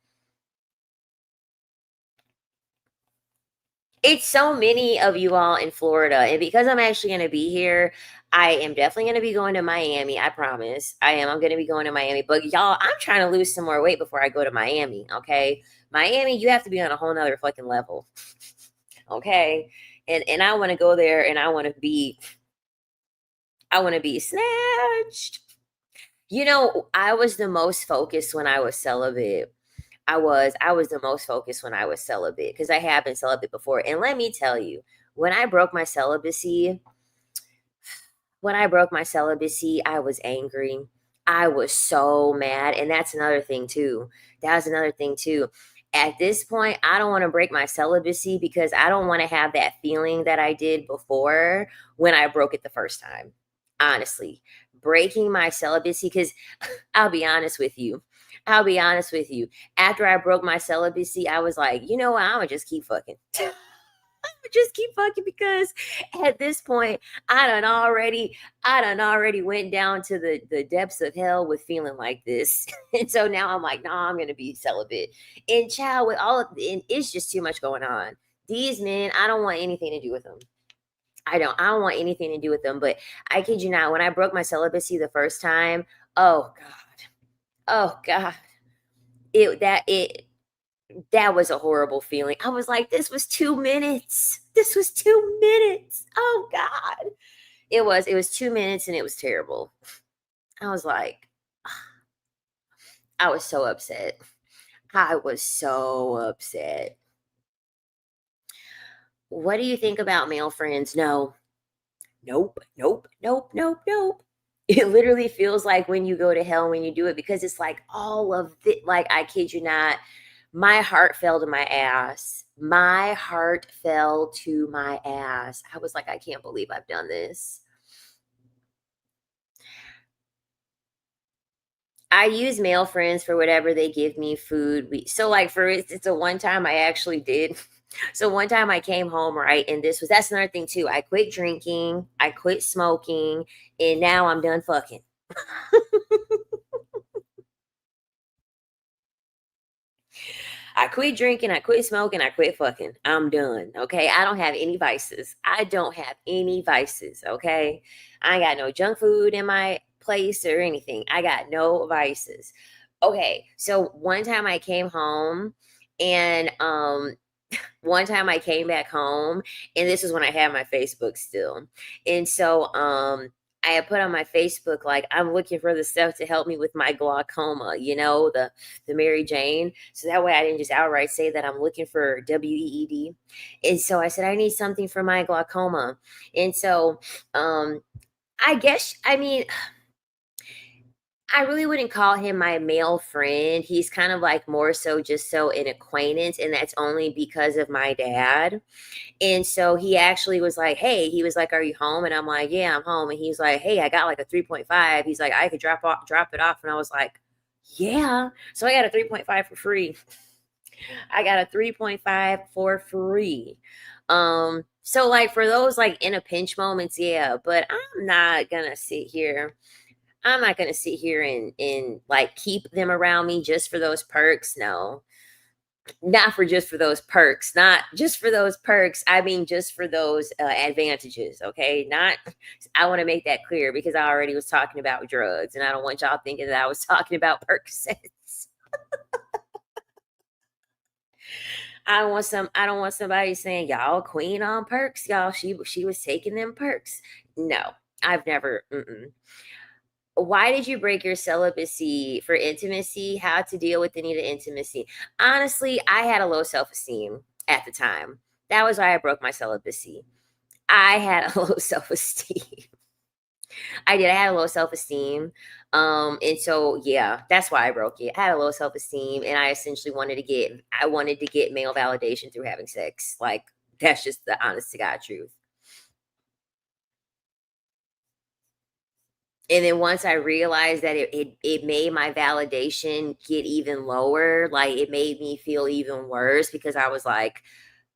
It's so many of you all in Florida. And because I'm actually going to be here, I am definitely going to be going to Miami. I promise. I am. I'm going to be going to Miami. But y'all, I'm trying to lose some more weight before I go to Miami. Okay. Miami, you have to be on a whole nother fucking level. Okay. And I want to go there and I want to be snatched. You know, I was the most focused when I was celibate. I was the most focused when I was celibate because I have been celibate before. And let me tell you, when I broke my celibacy, I was angry. I was so mad. And that's another thing too. That's another thing too. At this point, I don't want to break my celibacy because I don't want to have that feeling that I did before when I broke it the first time. Honestly, breaking my celibacy, because I'll be honest with you. I'll be honest with you. After I broke my celibacy, I was like, you know what? I'm gonna just keep fucking. Just keep fucking because at this point, I done already went down to the depths of hell with feeling like this. And so now I'm like, nah, I'm gonna be celibate. And child, with all of and it's just too much going on. These men, I don't want anything to do with them. I don't want anything to do with them. But I kid you not, when I broke my celibacy the first time, oh God. Oh God. It that was a horrible feeling. I was like, this was 2 minutes. This was 2 minutes. Oh God. It was 2 minutes and it was terrible. I was like, I was so upset. I was so upset. What do you think about male friends? No. Nope. Nope. Nope. Nope. Nope. It literally feels like when you go to hell when you do it because it's like all of the like I kid you not, my heart fell to my ass. My heart fell to my ass. I was like, I can't believe I've done this. I use male friends for whatever they give me food. So like for instance, a one time I actually did. So one time I came home, right, and that's another thing too. I quit drinking, I quit smoking, and now I'm done fucking. I quit drinking, I quit smoking, I quit fucking. I'm done. Okay. I don't have any vices. I don't have any vices. Okay. I ain't got no junk food in my place or anything. I got no vices. Okay. So one time I came home and one time I came back home, and this was when I had my Facebook still. And so I had put on my Facebook like I'm looking for the stuff to help me with my glaucoma, the Mary Jane. So that way I didn't just outright say that I'm looking for WEED. And so I said I need something for my glaucoma. And so I guess I mean I really wouldn't call him my male friend. He's kind of like more so just so an acquaintance, and that's only because of my dad. And so he actually was like, "Hey," he was like, "Are you home?" And I'm like, "Yeah, I'm home." And he's like, "Hey, I got like a 3.5." He's like, "I could drop it off." And I was like, "Yeah." So I got a 3.5 for free. I got a 3.5 for free. So like for those like in a pinch moments, yeah, but I'm not gonna sit here and like keep them around me just for those perks. No, not for just for those perks, not just for those perks. I mean, just for those advantages. Okay, not. I want to make that clear because I already was talking about drugs, and I don't want y'all thinking that I was talking about Percocets. I don't want somebody saying y'all queen on perks. Y'all, she was taking them perks. No, I've never. Mm-mm. Why did you break your celibacy for intimacy? How to deal with the need of intimacy? Honestly, I had a low self esteem at the time. That was why I broke my celibacy. I had a low self esteem. I did. I had a low self esteem. And so yeah, that's why I broke it. I had a low self esteem, and I wanted to get male validation through having sex. Like that's just the honest to God truth. And then once I realized that it made my validation get even lower, like it made me feel even worse because I was like,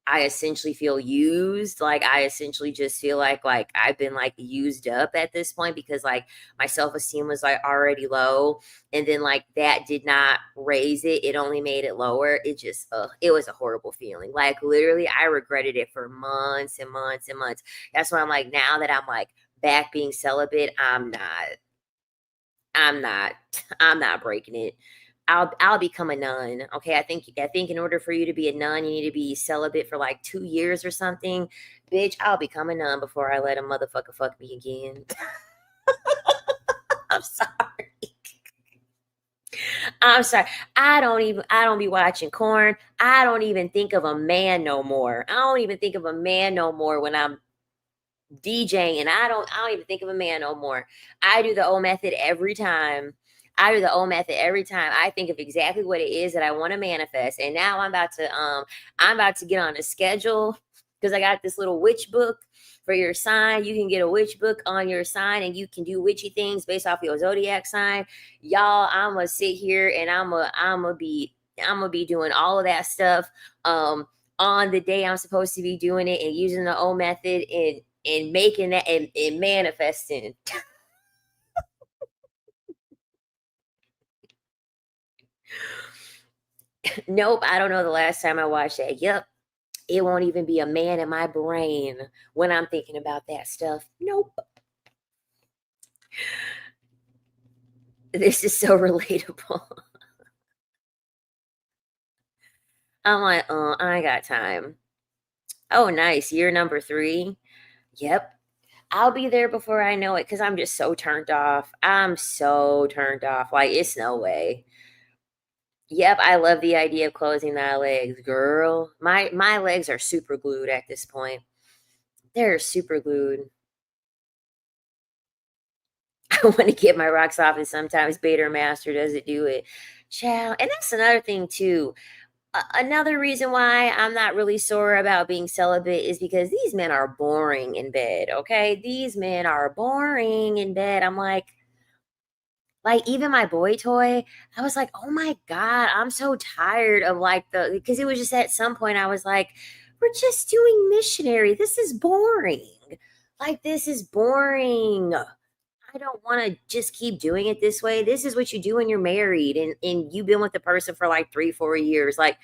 I essentially feel used. Like I essentially just feel like I've been like used up at this point because like my self-esteem was like already low. And then like that did not raise it. It only made it lower. It was a horrible feeling. Like literally I regretted it for months and months and months. That's why I'm like, now that I'm like back being celibate, I'm not I'm not breaking it. I'll become a nun. Okay. I think in order for you to be a nun, you need to be celibate for like 2 years or something. Bitch, I'll become a nun before I let a motherfucker fuck me again. I'm sorry. I'm sorry. I don't be watching corn. I don't even think of a man no more. I don't even think of a man no more when I'm DJing, and I don't even think of a man no more. I do the old method every time. I do the old method every time. I think of exactly what it is that I want to manifest. And now I'm about to get on a schedule because I got this little witch book for your sign. You can get a witch book on your sign and you can do witchy things based off your zodiac sign. Y'all, I'm gonna sit here and I'm gonna be doing all of that stuff on the day I'm supposed to be doing it and using the old method and making that and manifesting. Nope, I don't know the last time I watched that. Yep, it won't even be a man in my brain when I'm thinking about that stuff. Nope. This is so relatable. I'm like, I ain't got time. Oh, nice. Year number 3. Yep. I'll be there before I know it because I'm just so turned off. I'm so turned off. Like, it's no way. Yep, I love the idea of closing thy legs, girl. My legs are super glued at this point. They're super glued. I want to get my rocks off, and sometimes Beta or Master doesn't do it. Child. And that's another thing too. Another reason why I'm not really sore about being celibate is because these men are boring in bed. Okay, these men are boring in bed. I'm like, Like, even my boy toy, I was like, "Oh my god, I'm so tired of, like, the," because it was just at some point I was like, "We're just doing missionary. This is boring. Like, this is boring. I don't wanna just keep doing it this way. This is what you do when you're married and you've been with the person for, like, 3, 4 years. Like,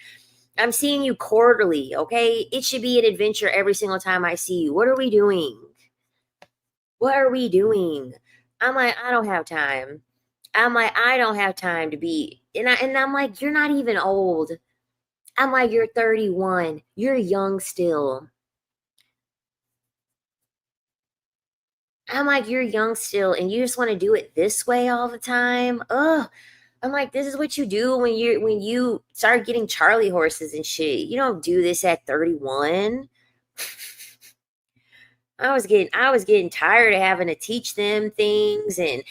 I'm seeing you quarterly, okay? It should be an adventure every single time I see you. What are we doing? What are we doing?" I'm like, "I don't have time." I'm like, "I don't have time to be," and I'm like, "You're not even old." I'm like, "You're 31. You're young still." I'm like, "You're young still, and you just wanna do it this way all the time? Ugh." I'm like, "This is what you do when you start getting Charlie horses and shit. You don't do this at 31." I was getting tired of having to teach them things and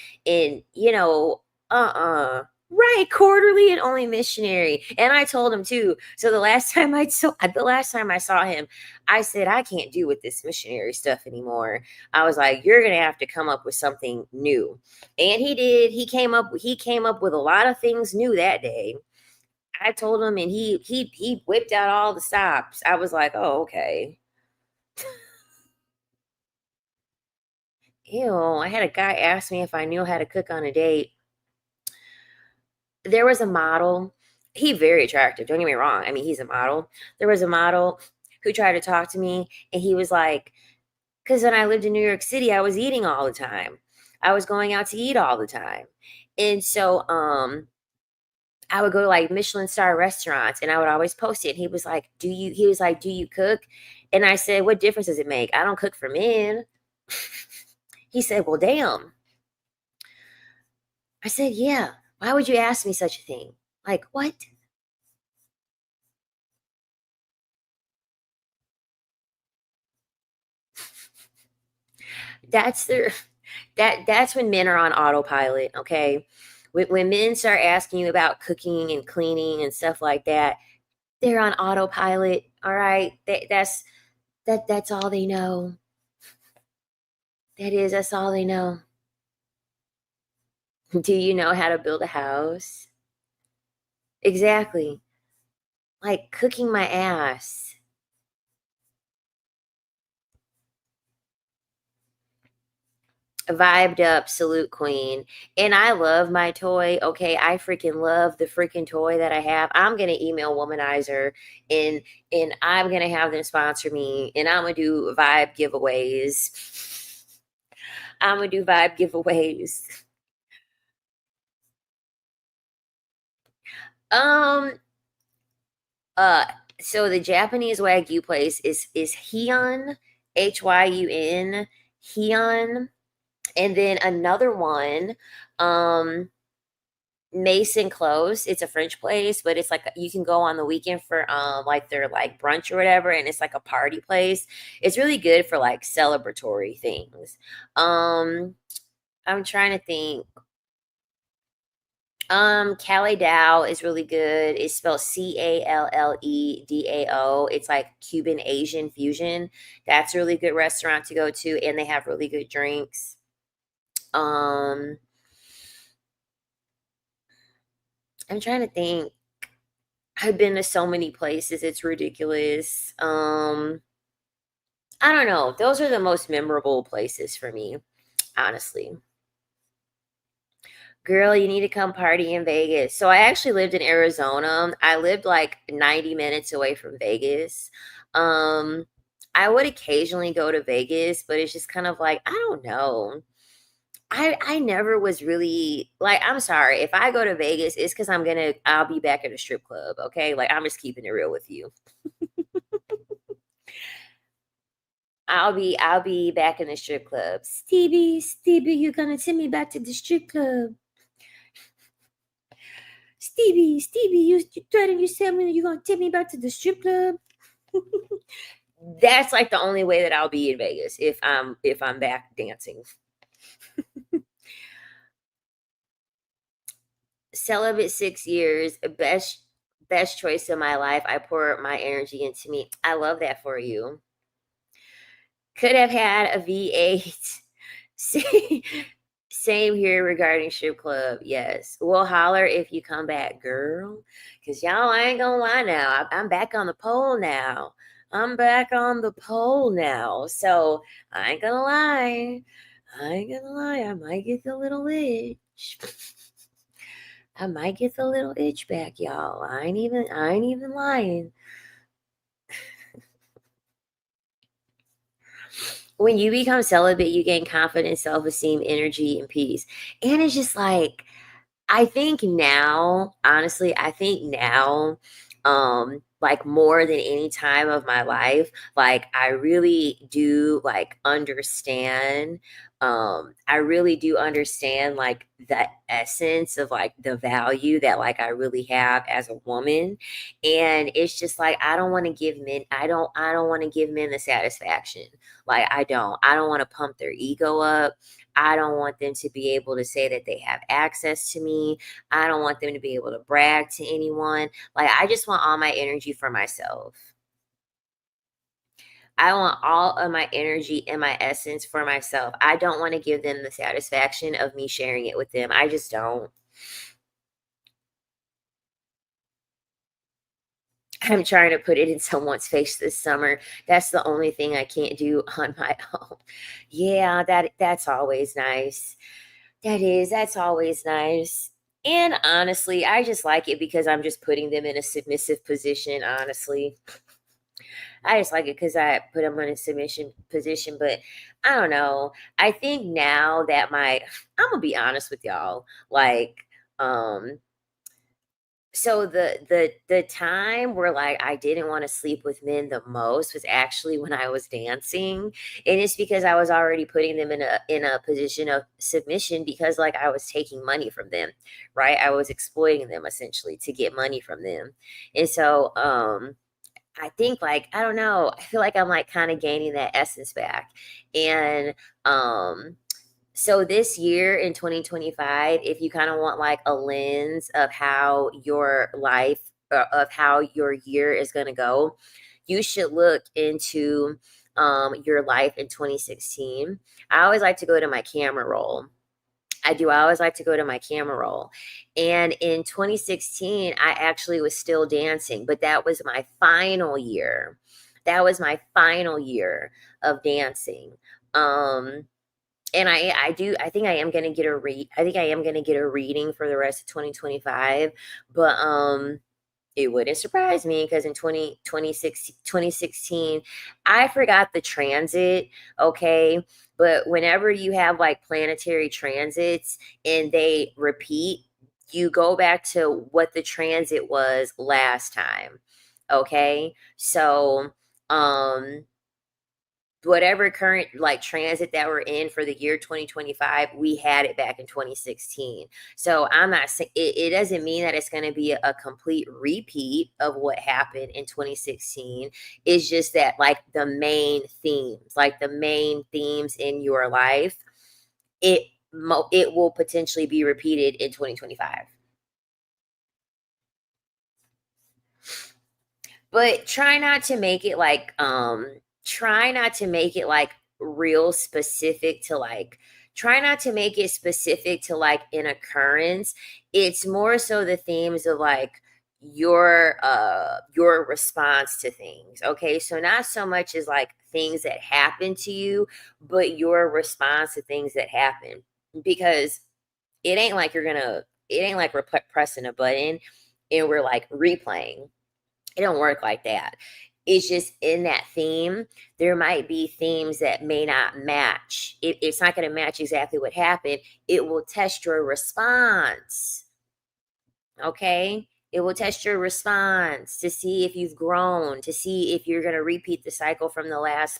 right, quarterly and only missionary. And I told him too. So the last time I saw him, I said, "I can't do with this missionary stuff anymore." I was like, "You're gonna have to come up with something new." And he did. He came up with a lot of things new that day. I told him and he whipped out all the stops. I was like, "Oh, okay." Ew, I had a guy ask me if I knew how to cook on a date. There was a model, he very attractive, don't get me wrong. I mean, he's a model. There was a model who tried to talk to me, and he was like, because when I lived in New York City, I was eating all the time. I was going out to eat all the time. And so I would go to like Michelin star restaurants and I would always post it. And he was like, "Do you cook?" And I said, "What difference does it make? I don't cook for men." He said, "Well, damn." I said, "Yeah. Why would you ask me such a thing?" Like, what? That's their that's when men are on autopilot, okay? When men start asking you about cooking and cleaning and stuff like that, they're on autopilot, all right? That's all they know. That's all they know. Do you know how to build a house? Exactly. Like cooking my ass. Vibed up, salute queen. And I love my toy. Okay, I freaking love the freaking toy that I have. I'm gonna email Womanizer and I'm gonna have them sponsor me and I'm gonna do vibe giveaways. I'm gonna do vibe giveaways. Um uh so the Japanese Wagyu place is Hyun, Hyun, Hyun, and then another one. Mason Close. It's a French place, but it's like you can go on the weekend for like their like brunch or whatever, and it's like a party place. It's really good for like celebratory things. Um, I'm trying to think. Cali Dao is really good. It's spelled CALLEDAO. It's like Cuban Asian fusion. That's a really good restaurant to go to, and they have really good drinks. Um, I'm trying to think. I've been to so many places, it's ridiculous. I don't know. Those are the most memorable places for me, honestly. Girl, you need to come party in Vegas. So I actually lived in Arizona. I lived like 90 minutes away from Vegas. Um, I would occasionally go to Vegas, but it's just kind of like, I don't know. I never was really like, I'm sorry. If I go to Vegas, it's because I'll be back at a strip club. Okay. Like I'm just keeping it real with you. I'll be back in the strip club. Stevie, you're gonna send me back to the strip club. Stevie, you threatened you said me you're gonna take me back to the strip club. That's like the only way that I'll be in Vegas if I'm back dancing. Celibate 6 years, best choice of my life. I pour my energy into me. I love that for you. Could have had a V8. Same here regarding strip club. Yes. We'll holler if you come back, girl. Cause y'all, I ain't gonna lie now. I'm back on the pole now. I'm back on the pole now. So I ain't gonna lie. I ain't gonna lie. I might get the little itch. I might get the little itch back, y'all. I ain't even lying. When you become celibate, you gain confidence, self-esteem, energy, and peace. And it's just like I think now, honestly, I think now, like more than any time of my life, like I really do like understand. I really do understand like the essence of like the value that like I really have as a woman. And it's just like I don't want to give men the satisfaction. Like I don't want to pump their ego up. I don't want them to be able to say that they have access to me. I don't want them to be able to brag to anyone. Like, I just want all my energy for myself. I want all of my energy and my essence for myself. I don't want to give them the satisfaction of me sharing it with them. I just don't. I'm trying to put it in someone's face this summer. That's the only thing I can't do on my own. Yeah, that's always nice. That's always nice. And honestly, I just like it because I'm just putting them in a submissive position, honestly. I just like it because I put them in a submission position. But I don't know. I think now that I'm gonna be honest with y'all. Like, um, so the time where like I didn't want to sleep with men the most was actually when I was dancing, and it's because I was already putting them in a position of submission because like I was taking money from them, right? I was exploiting them essentially to get money from them, and so I think like I don't know, I feel like I'm like kind of gaining that essence back, and um so this year in 2025, if you kind of want like a lens of how your life of how your year is going to go, you should look into your life in 2016. I always like to go to my camera roll. I do. I always like to go to my camera roll. And in 2016, I actually was still dancing, but that was my final year. That was my final year of dancing. Um, and I think I am going to get I think I am going to get a reading for the rest of 2025, but it wouldn't surprise me because in 2016 I forgot the transit, okay? But whenever you have like planetary transits and they repeat, you go back to what the transit was last time, okay? So, um whatever current like transit that we're in for the year 2025, we had it back in 2016. So I'm not saying it doesn't mean that it's going to be a complete repeat of what happened in 2016. It's just that like the main themes in your life, it it will potentially be repeated in 2025. But try not to make it like real specific to like try not to make it specific to like an occurrence. It's more so the themes of like your response to things. Okay? So not so much as like things that happen to you, but your response to things that happen. Because it ain't like we're pressing a button and we're like replaying. It don't work like that. It's just in that theme, there might be themes that may not match. It's not going to match exactly what happened. It will test your response. Okay. It will test your response to see if you've grown, to see if you're going to repeat the cycle from the last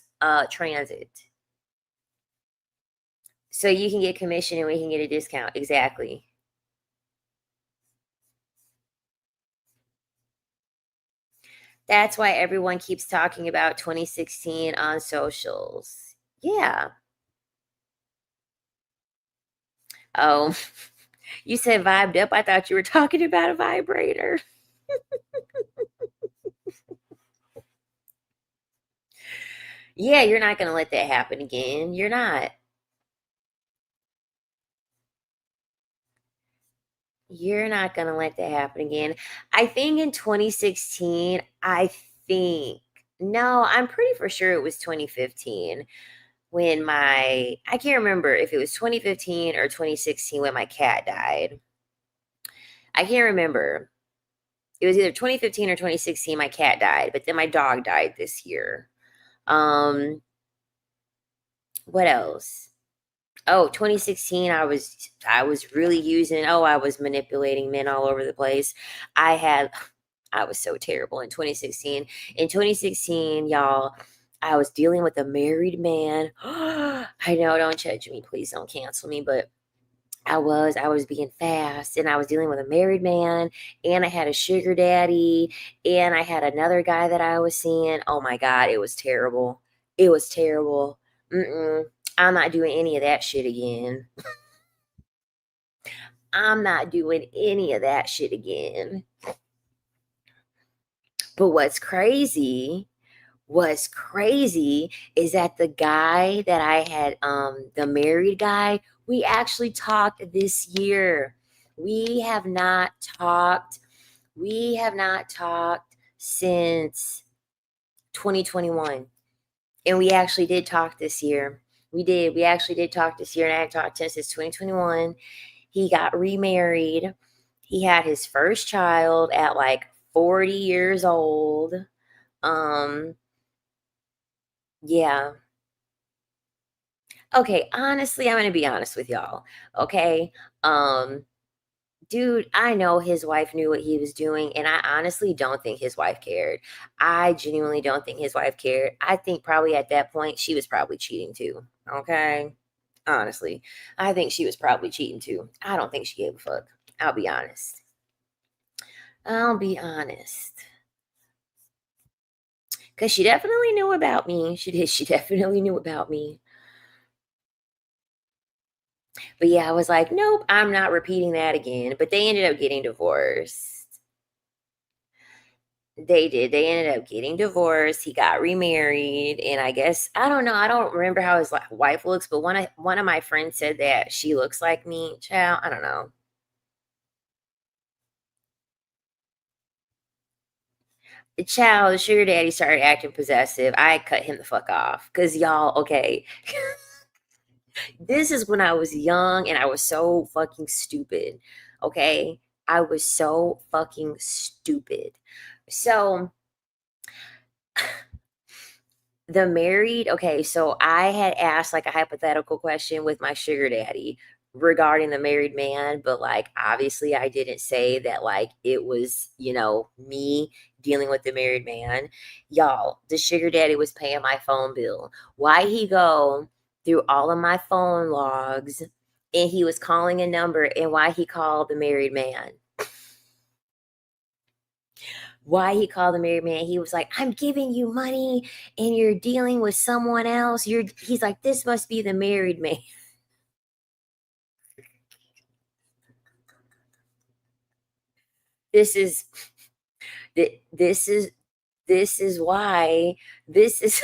transit. So you can get commission and we can get a discount. Exactly. That's why everyone keeps talking about 2016 on socials. Yeah. Oh, you said vibed up. I thought you were talking about a vibrator. Yeah, you're not going to let that happen again. You're not. You're not gonna let that happen again. I think in 2016, I think no, I'm pretty for sure it was 2015 when I can't remember if it was 2015 or 2016 when my cat died. I can't remember. It was either 2015 or 2016 my cat died, but then my dog died this year. Um, what else? Oh, 2016, I was really using, I was manipulating men all over the place. I had I was so terrible in 2016. In 2016, y'all, I was dealing with a married man. I know, don't judge me, please don't cancel me, but I was being fast, and I was dealing with a married man, and I had a sugar daddy, and I had another guy that I was seeing. Oh my god, it was terrible. It was terrible. Mm-mm. I'm not doing any of that shit again. I'm not doing any of that shit again. But what's crazy is that the guy that I had, the married guy, we actually talked this year. We have not talked, we have not talked since 2021. And we actually did talk this year. We did. We actually did talk this year, and I had talked to him since 2021. He got remarried. He had his first child at like 40 years old. Um, yeah. Okay, honestly, I'm gonna be honest with y'all. Okay. Um, dude, I know his wife knew what he was doing, and I honestly don't think his wife cared. I genuinely don't think his wife cared. I think probably at that point she was probably cheating too. Okay. Honestly, I think she was probably cheating too. I don't think she gave a fuck. I'll be honest. I'll be honest. Because she definitely knew about me. She did. She definitely knew about me. But yeah, I was like, nope, I'm not repeating that again. But they ended up getting divorced. They did. They ended up getting divorced. He got remarried, and I guess I don't know. I don't remember how his wife looks, but one of my friends said that she looks like me. Child, I don't know. The child, the sugar daddy started acting possessive. I cut him the fuck off because y'all, okay. This is when I was young and I was so fucking stupid. Okay, I was so fucking stupid. So the married, okay, so I had asked like a hypothetical question with my sugar daddy regarding the married man, but like obviously I didn't say that like it was, me dealing with the married man. Y'all, the sugar daddy was paying my phone bill. Why he go through all of my phone logs and he was calling a number, and why he called the married man? Why he called the married man? He was like, I'm giving you money and you're dealing with someone else. He's like, this must be the married man. This is this is this is why this is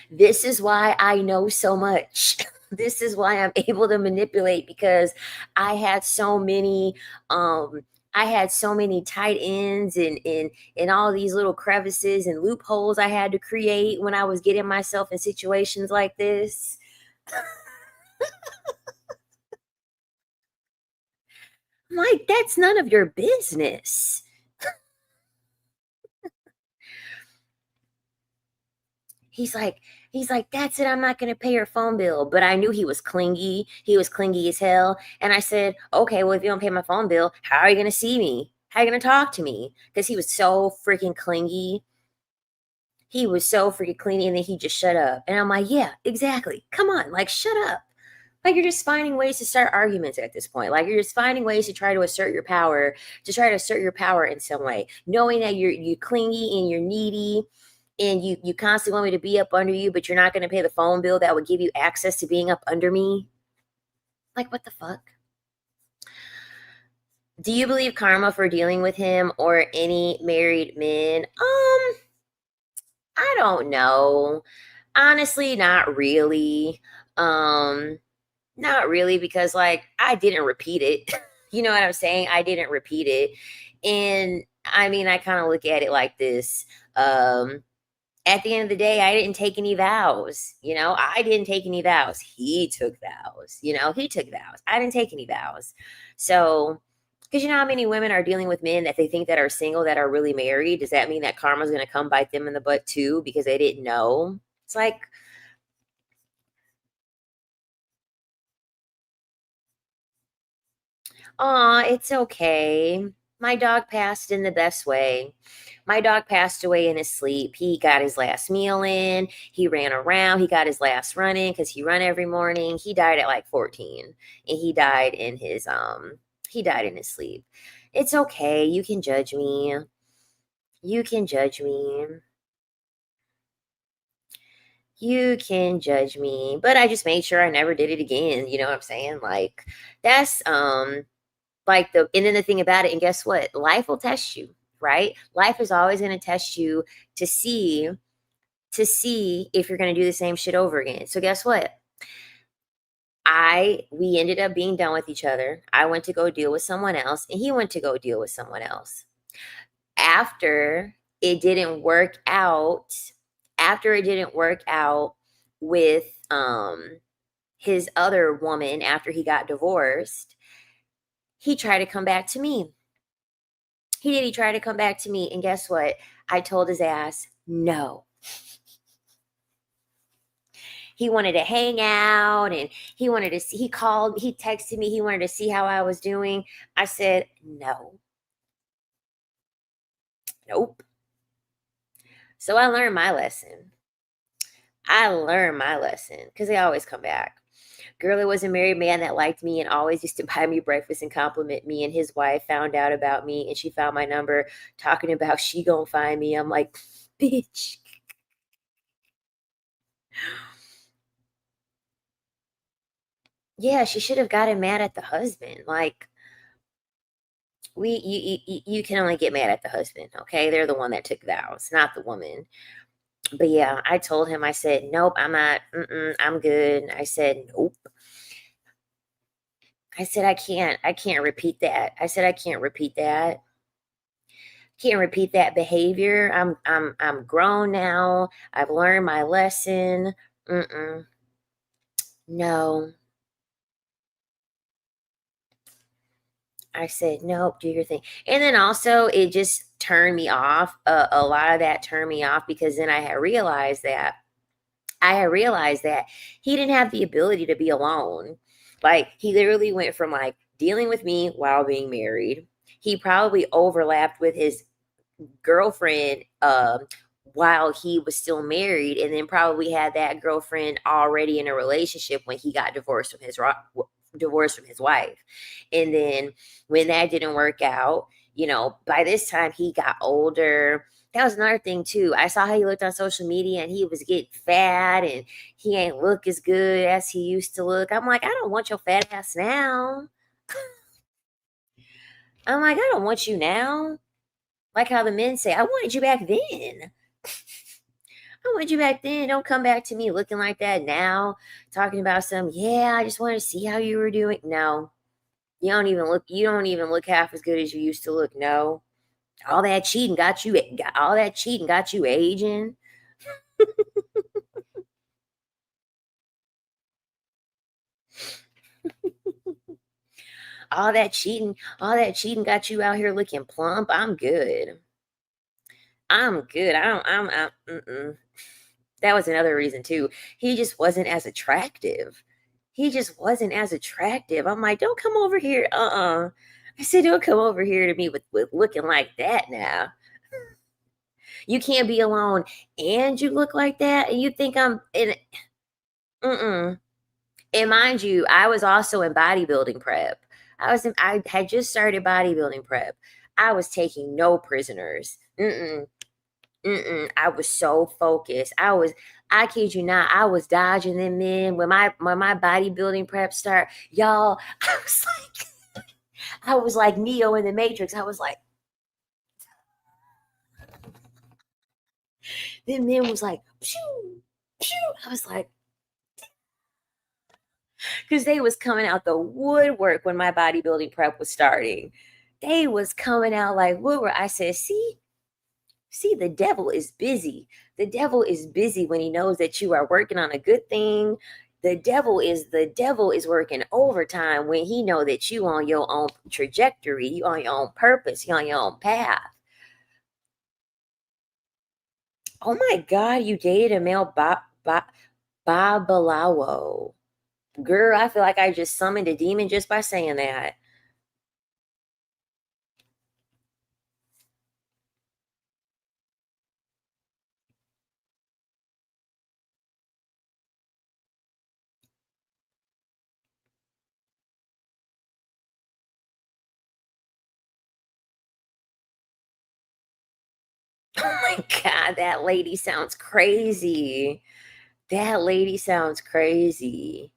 this is why I know so much. This is why I'm able to manipulate, because I had so many um I had so many tight ends and all these little crevices and loopholes I had to create when I was getting myself in situations like this. I'm like, that's none of your business. He's like, that's it. I'm not going to pay your phone bill. But I knew he was clingy. He was clingy as hell. And I said, okay, well, if you don't pay my phone bill, how are you going to see me? How are you going to talk to me? Because he was so freaking clingy. He was so freaking clingy. And then he just shut up. And I'm like, yeah, exactly. Come on. Like, shut up. Like, you're just finding ways to start arguments at this point. Like, you're just finding ways to try to assert your power, in some way, knowing that you're clingy and you're needy, and you constantly want me to be up under you, but you're not going to pay the phone bill that would give you access to being up under me. Like, what the fuck? Do you believe karma for dealing with him or any married men? I don't know. Honestly, not really. Um, Not really, because like I didn't repeat it. You know what I'm saying? I didn't repeat it. And I mean, I kind of look at it like this. Um, at the end of the day, I didn't take any vows. I didn't take any vows. He took vows. He took vows. I didn't take any vows. So, because you know how many women are dealing with men that they think that are single that are really married? Does that mean that karma's going to come bite them in the butt too because they didn't know? It's like, aw, it's okay. My dog passed in the best way. My dog passed away in his sleep. He got his last meal in. He ran around. He got his last run in because he run every morning. He died at like 14, and he died in his sleep. It's okay. You can judge me. You can judge me. You can judge me. But I just made sure I never did it again. You know what I'm saying? Like that's like and then the thing about it, and guess what? Life will test you, right? Life is always going to test you to see if you're going to do the same shit over again. So guess what? We ended up being done with each other. I went to go deal with someone else, and he went to go deal with someone else. After it didn't work out, after it didn't work out with his other woman after he got divorced, he tried to come back to me. He tried to come back to me, and guess what? I told his ass no. He wanted to hang out, and he wanted to see, he called, he texted me, he wanted to see how I was doing. I said, no, nope. So I learned my lesson. I learned my lesson because they always come back. Girl, it was a married man that liked me and always used to buy me breakfast and compliment me. And his wife found out about me and she found my number talking about she gonna find me. I'm like, bitch. Yeah, she should have gotten mad at the husband. Like, you can only get mad at the husband, okay? They're the one that took vows, not the woman. But yeah, I told him, I said, nope, I'm not, I'm good. I said, nope. I said, I can't repeat that. I said, I can't repeat that. Can't repeat that behavior. I'm grown now. I've learned my lesson. Mm-mm. No. I said, nope, do your thing. And then also, it just turned me off. A lot of that turned me off because then I had realized that he didn't have the ability to be alone. Like, he literally went from like dealing with me while being married. He probably overlapped with his girlfriend while he was still married, and then probably had that girlfriend already in a relationship when he got divorced from his wife. And then when that didn't work out, by this time he got older. That was another thing too. I saw how he looked on social media and he was getting fat and he ain't look as good as he used to look. I'm like, I don't want your fat ass now. I'm like, I don't want you now. Like how the men say, I wanted you back then. I wanted you back then. Don't come back to me looking like that now, talking about yeah, I just wanted to see how you were doing. No. You don't even look half as good as you used to look. No. All that cheating got you aging. All that cheating got you out here looking plump. I'm good. I'm good. I don't I'm mm-mm. That was another reason too. He just wasn't as attractive. He just wasn't as attractive. I'm like, don't come over here. I said, don't come over here to me with looking like that now. You can't be alone and you look like that and you think I'm in. Mm-mm. And mind you, I was also in bodybuilding prep. I had just started bodybuilding prep. I was taking no prisoners. I was so focused. I kid you not, I was dodging them men when my bodybuilding prep start. Y'all, I was like Neo in the Matrix. I was like, them men was like, pew, pew. I was like, Because they was coming out the woodwork when my bodybuilding prep was starting. They was coming out like woodwork. I said, see, the devil is busy. The devil is busy when he knows that you are working on a good thing. The devil is working overtime when he know that you on your own trajectory, you on your own purpose, you on your own path. Oh my God, you dated a male babalawo. Girl, I feel like I just summoned a demon just by saying that. Oh my God, that lady sounds crazy. That lady sounds crazy.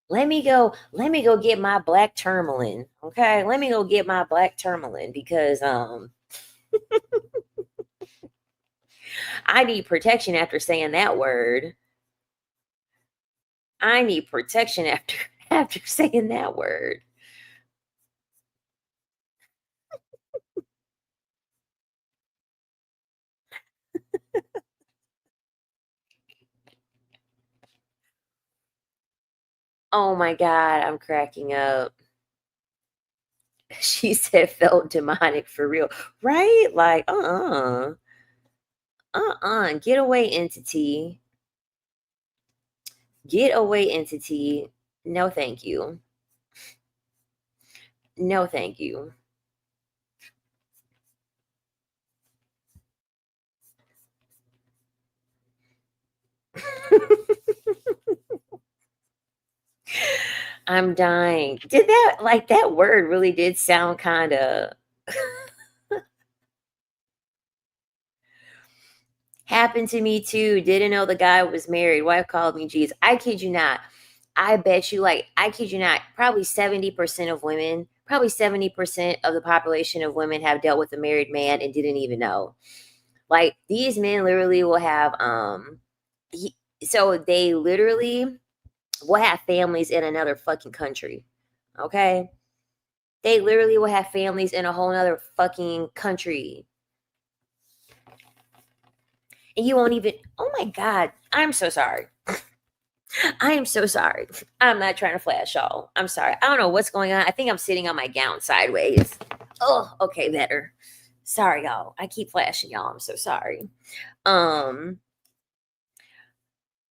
Let me go get my black tourmaline. Okay. Let me go get my black tourmaline because I need protection after saying that word. I need protection after after saying that word. Oh my God, I'm cracking up. She said felt demonic for real. Right? Like, get away, entity. Get away, entity. No, thank you. No, thank you. I'm dying. Did that, like, that word really did sound kind of happened to me too. Didn't know the guy was married. Wife called me G's. I kid you not. I bet you, like, I kid you not, probably 70% of women, probably 70% of the population of women have dealt with a married man and didn't even know. Like, these men literally will have, so they literally will have families in another fucking country. Okay. They literally will have families in a whole nother fucking country. And you won't even, oh my God, I'm so sorry. I am so sorry. I'm not trying to flash y'all. I'm sorry. I don't know what's going on. I think I'm sitting on my gown sideways. Oh, okay, better. Sorry, y'all. I keep flashing y'all. I'm so sorry. Um,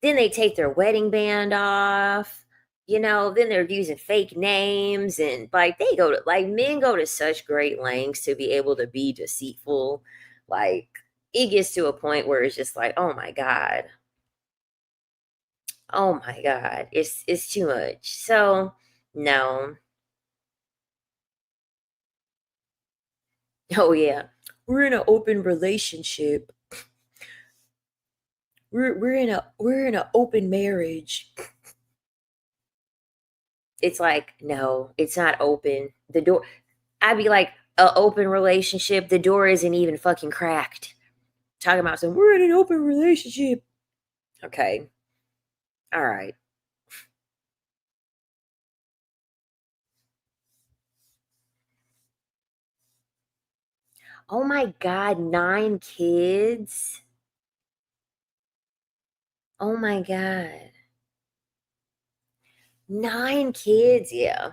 then they take their wedding band off. Then they're using fake names and like they go to like men go to such great lengths to be able to be deceitful. Like it gets to a point where it's just like, oh my God. Oh my God. It's too much. So no. Oh yeah. We're in an open relationship. We're in a open marriage. It's like, no, it's not open. The door I'd be like, a open relationship, the door isn't even fucking cracked. Talking about some, we're in an open relationship. Okay. All right. Oh my God, 9 kids. Oh my God. 9 kids, yeah.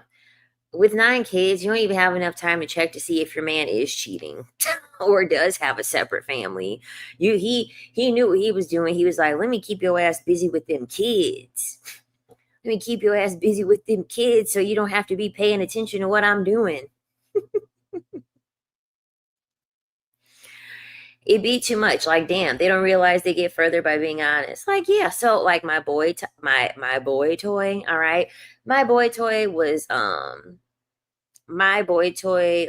With 9 kids, you don't even have enough time to check to see if your man is cheating or does have a separate family. He knew what he was doing. He was like, let me keep your ass busy with them kids. Let me keep your ass busy with them kids so you don't have to be paying attention to what I'm doing. It be too much. Like, damn, they don't realize they get further by being honest. Like, yeah. So, like, my boy toy. All right, my boy toy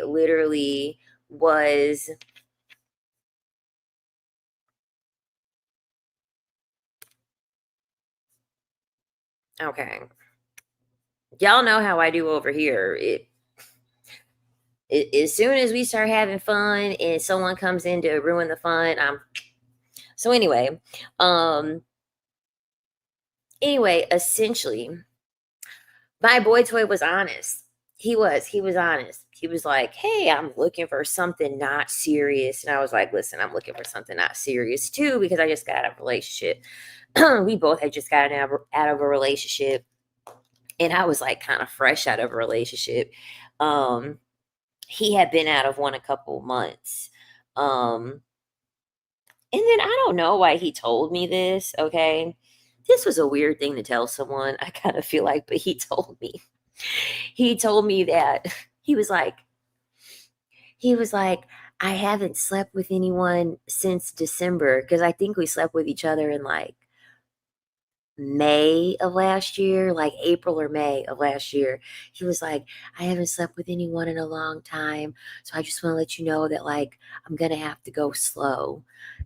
literally was okay. Y'all know how I do over here. As soon as we start having fun and someone comes in to ruin the fun, I'm so um anyway, essentially, my boy toy was honest. He was honest. He was like, "Hey, I'm looking for something not serious." And I was like, "Listen, I'm looking for something not serious too because I just got out of a relationship." We both had just gotten out of a relationship, and I was like kind of fresh out of a relationship. Um he had been out of one a couple months. Um and then I don't know why he told me this, okay? This was a weird thing to tell someone, I kind of feel like, but he told me. He told me that he was like he was like, "I haven't slept with anyone since December," because I think we slept with each other in like May of last year, like April or May of last year. He was like, "I haven't slept with anyone in a long time. So I just want to let you know that like I'm gonna have to go slow."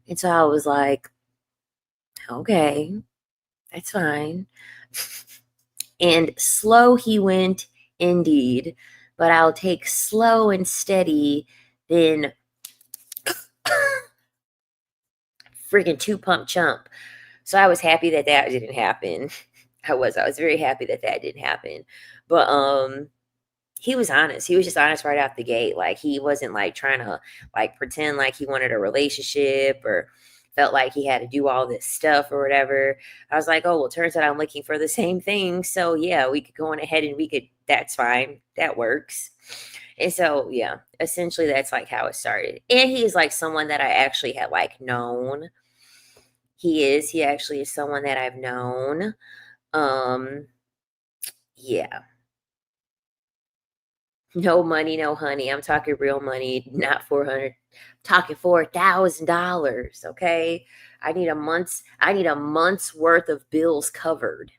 And so I was like, "Okay, that's fine." And slow he went indeed, but I'll take slow and steady than freaking two pump chump. So I was happy that that didn't happen. I was very happy that that didn't happen. But he was honest. He was just honest right out the gate. Like he wasn't like trying to like pretend like he wanted a relationship or felt like he had to do all this stuff or whatever. I was like, "Oh, well, turns out I'm looking for the same thing. So yeah, we could go on ahead and we could that's fine. That works." And so yeah, essentially that's like how it started. And he's like someone that I actually had like known. He actually is someone that I've known. Um yeah. No money, no honey. I'm talking real money, not 400. Talking $4,000, okay? I need a month's worth of bills covered.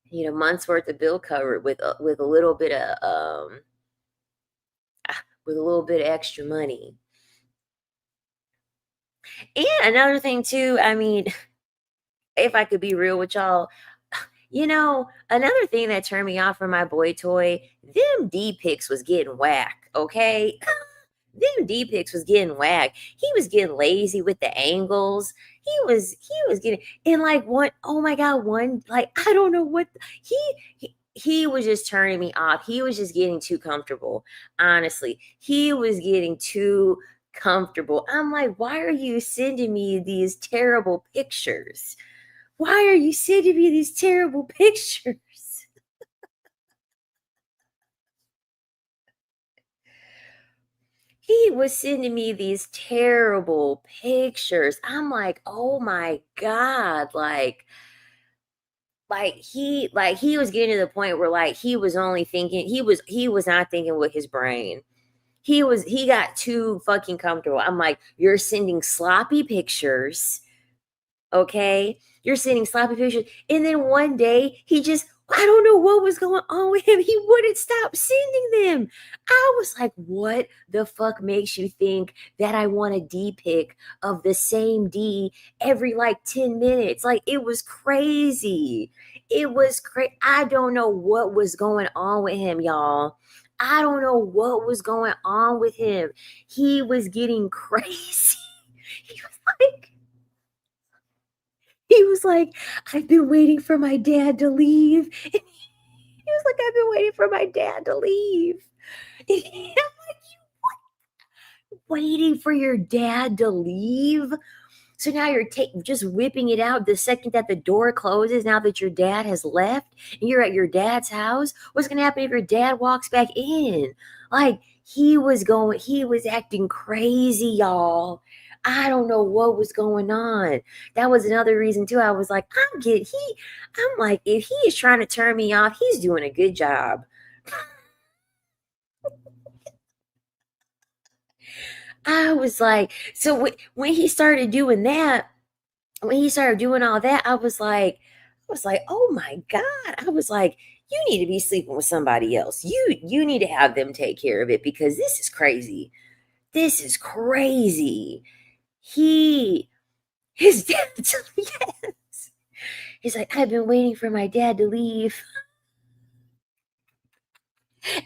I need a month's worth of bill covered with a little bit of with a little bit of extra money. And another thing too, I mean, if I could be real with y'all, another thing that turned me off from my boy toy, them D pics was getting whack, okay? Them D pics was getting whack. He was getting lazy with the angles. He was getting and like one oh my god, one like I don't know what he was just turning me off. He was just getting too comfortable. Honestly, he was getting too comfortable. I'm like, why are you sending me these terrible pictures? Why are you sending me these terrible pictures? He was sending me these terrible pictures. I'm like, "Oh my god." Like he was getting to the point where like he was not thinking with his brain. He got too fucking comfortable. I'm like, "You're sending sloppy pictures. Okay? You're sending sloppy pictures." And then one day he just I don't know what was going on with him. He wouldn't stop sending them. I was like, what the fuck makes you think that I want a D pic of the same D every like 10 minutes? Like it was crazy. It was crazy. I don't know what was going on with him, y'all. I don't know what was going on with him. He was getting crazy. He was like, he was like, "I've been waiting for my dad to leave." And he was like, "I've been waiting for my dad to leave." And I'm like, "Waiting for your dad to leave?" So now you're just whipping it out the second that the door closes, now that your dad has left and you're at your dad's house. What's going to happen if your dad walks back in? Like he was acting crazy, y'all. I don't know what was going on. That was another reason too. I was like, I'm like, if he is trying to turn me off, he's doing a good job. I was like, so when he started doing that, when he started doing all that, I was like, "Oh my god." I was like, "You need to be sleeping with somebody else. You need to have them take care of it because this is crazy. This is crazy." He his dad yes. He's like, "I've been waiting for my dad to leave."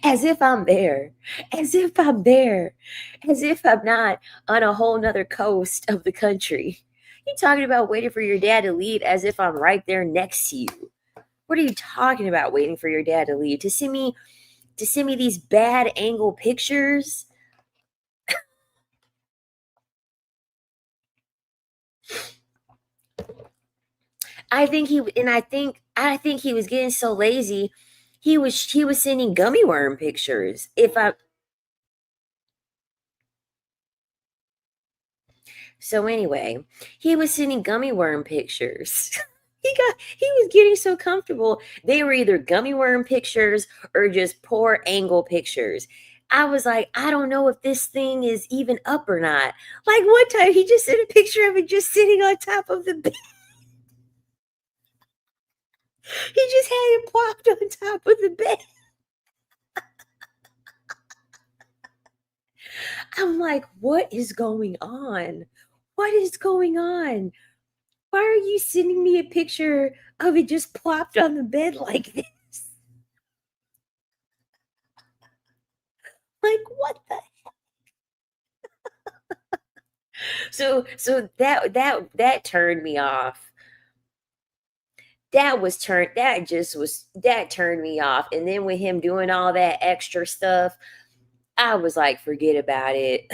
As if I'm there. As if I'm there. As if I'm not on a whole nother coast of the country. You talking about waiting for your dad to leave as if I'm right there next to you. What are you talking about waiting for your dad to leave? To send me these bad angle pictures? I think he was getting so lazy. He was sending gummy worm pictures. If I So anyway, he was sending gummy worm pictures. He was getting so comfortable. They were either gummy worm pictures or just poor angle pictures. I was like, I don't know if this thing is even up or not. Like one time he just sent a picture of it just sitting on top of the bed. He just had it plopped on top of the bed. I'm like, what is going on? What is going on? Why are you sending me a picture of it just plopped on the bed like this? Like what the so that turned me off. That turned me off. And then with him doing all that extra stuff, I was like, forget about it.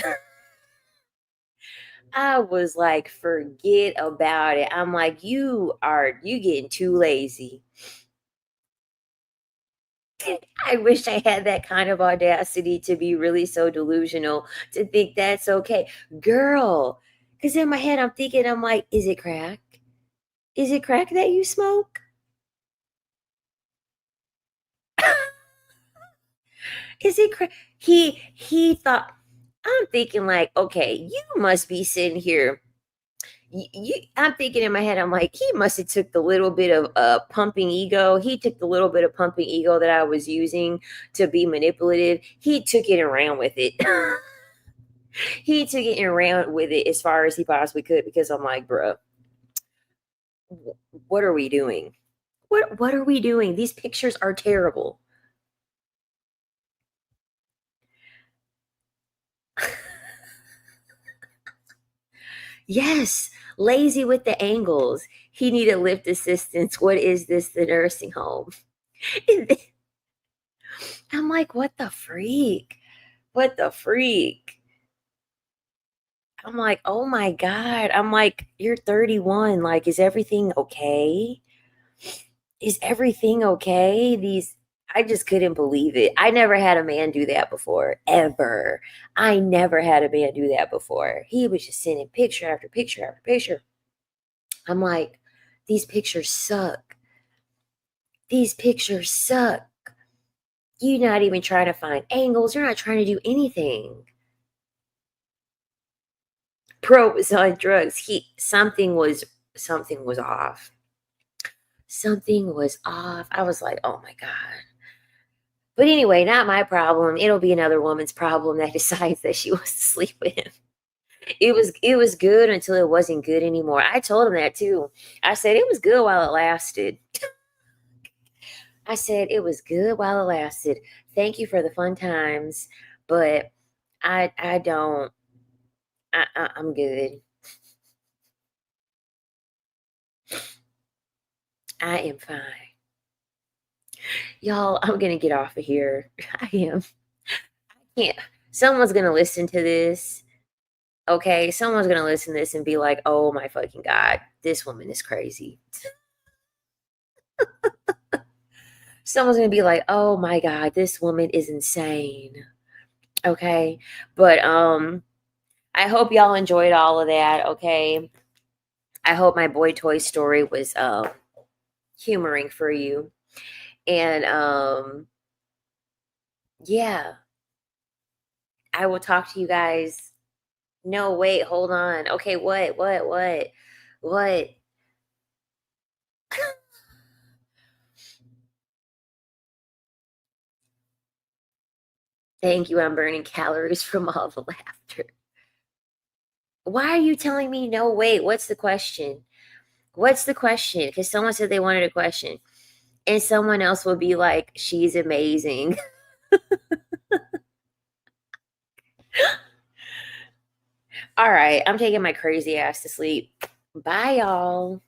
I was like, forget about it. I'm like, you getting too lazy. I wish I had that kind of audacity to be really so delusional to think that's okay. Girl, because in my head I'm thinking, I'm like, is it crack? Is it crack that you smoke? Is it he thought, I'm thinking like, okay, you must be sitting here. I'm thinking in my head, I'm like, he must have took the little bit of pumping ego. He took the little bit of pumping ego that I was using to be manipulative. He took it and ran with it. He took it and ran with it as far as he possibly could because I'm like, bro, what are we doing? What are we doing? These pictures are terrible. Yes, lazy with the angles. He needed lift assistance. What is this? The nursing home. I'm like, what the freak? What the freak? I'm like, oh my God. I'm like, you're 31. Like, is everything okay? Is everything okay? I just couldn't believe it. I never had a man do that before, ever. I never had a man do that before. He was just sending picture after picture after picture. I'm like, these pictures suck. These pictures suck. You're not even trying to find angles. You're not trying to do anything. Pro was on drugs. Something was off. Something was off. I was like, oh my God. But anyway, not my problem. It'll be another woman's problem that decides that she wants to sleep with him. It was good until it wasn't good anymore. I told him that too. I said it was good while it lasted. I said it was good while it lasted. Thank you for the fun times, but I don't. I'm good. I am fine. Y'all, I'm gonna get off of here. I am. Yeah. Someone's gonna listen to this. Okay, someone's gonna listen to this and be like, "Oh my fucking god, this woman is crazy." Someone's gonna be like, "Oh my god, this woman is insane." Okay, but I hope y'all enjoyed all of that. Okay, I hope my boy toy story was humoring for you, and yeah, I will talk to you guys. No, wait, hold on. Okay, what? Thank you. I'm burning calories from all the laughter. Why are you telling me no? Wait, what's the question? What's the question? Because someone said they wanted a question, and someone else will be like, "She's amazing." All right, I'm taking my crazy ass to sleep. Bye, y'all.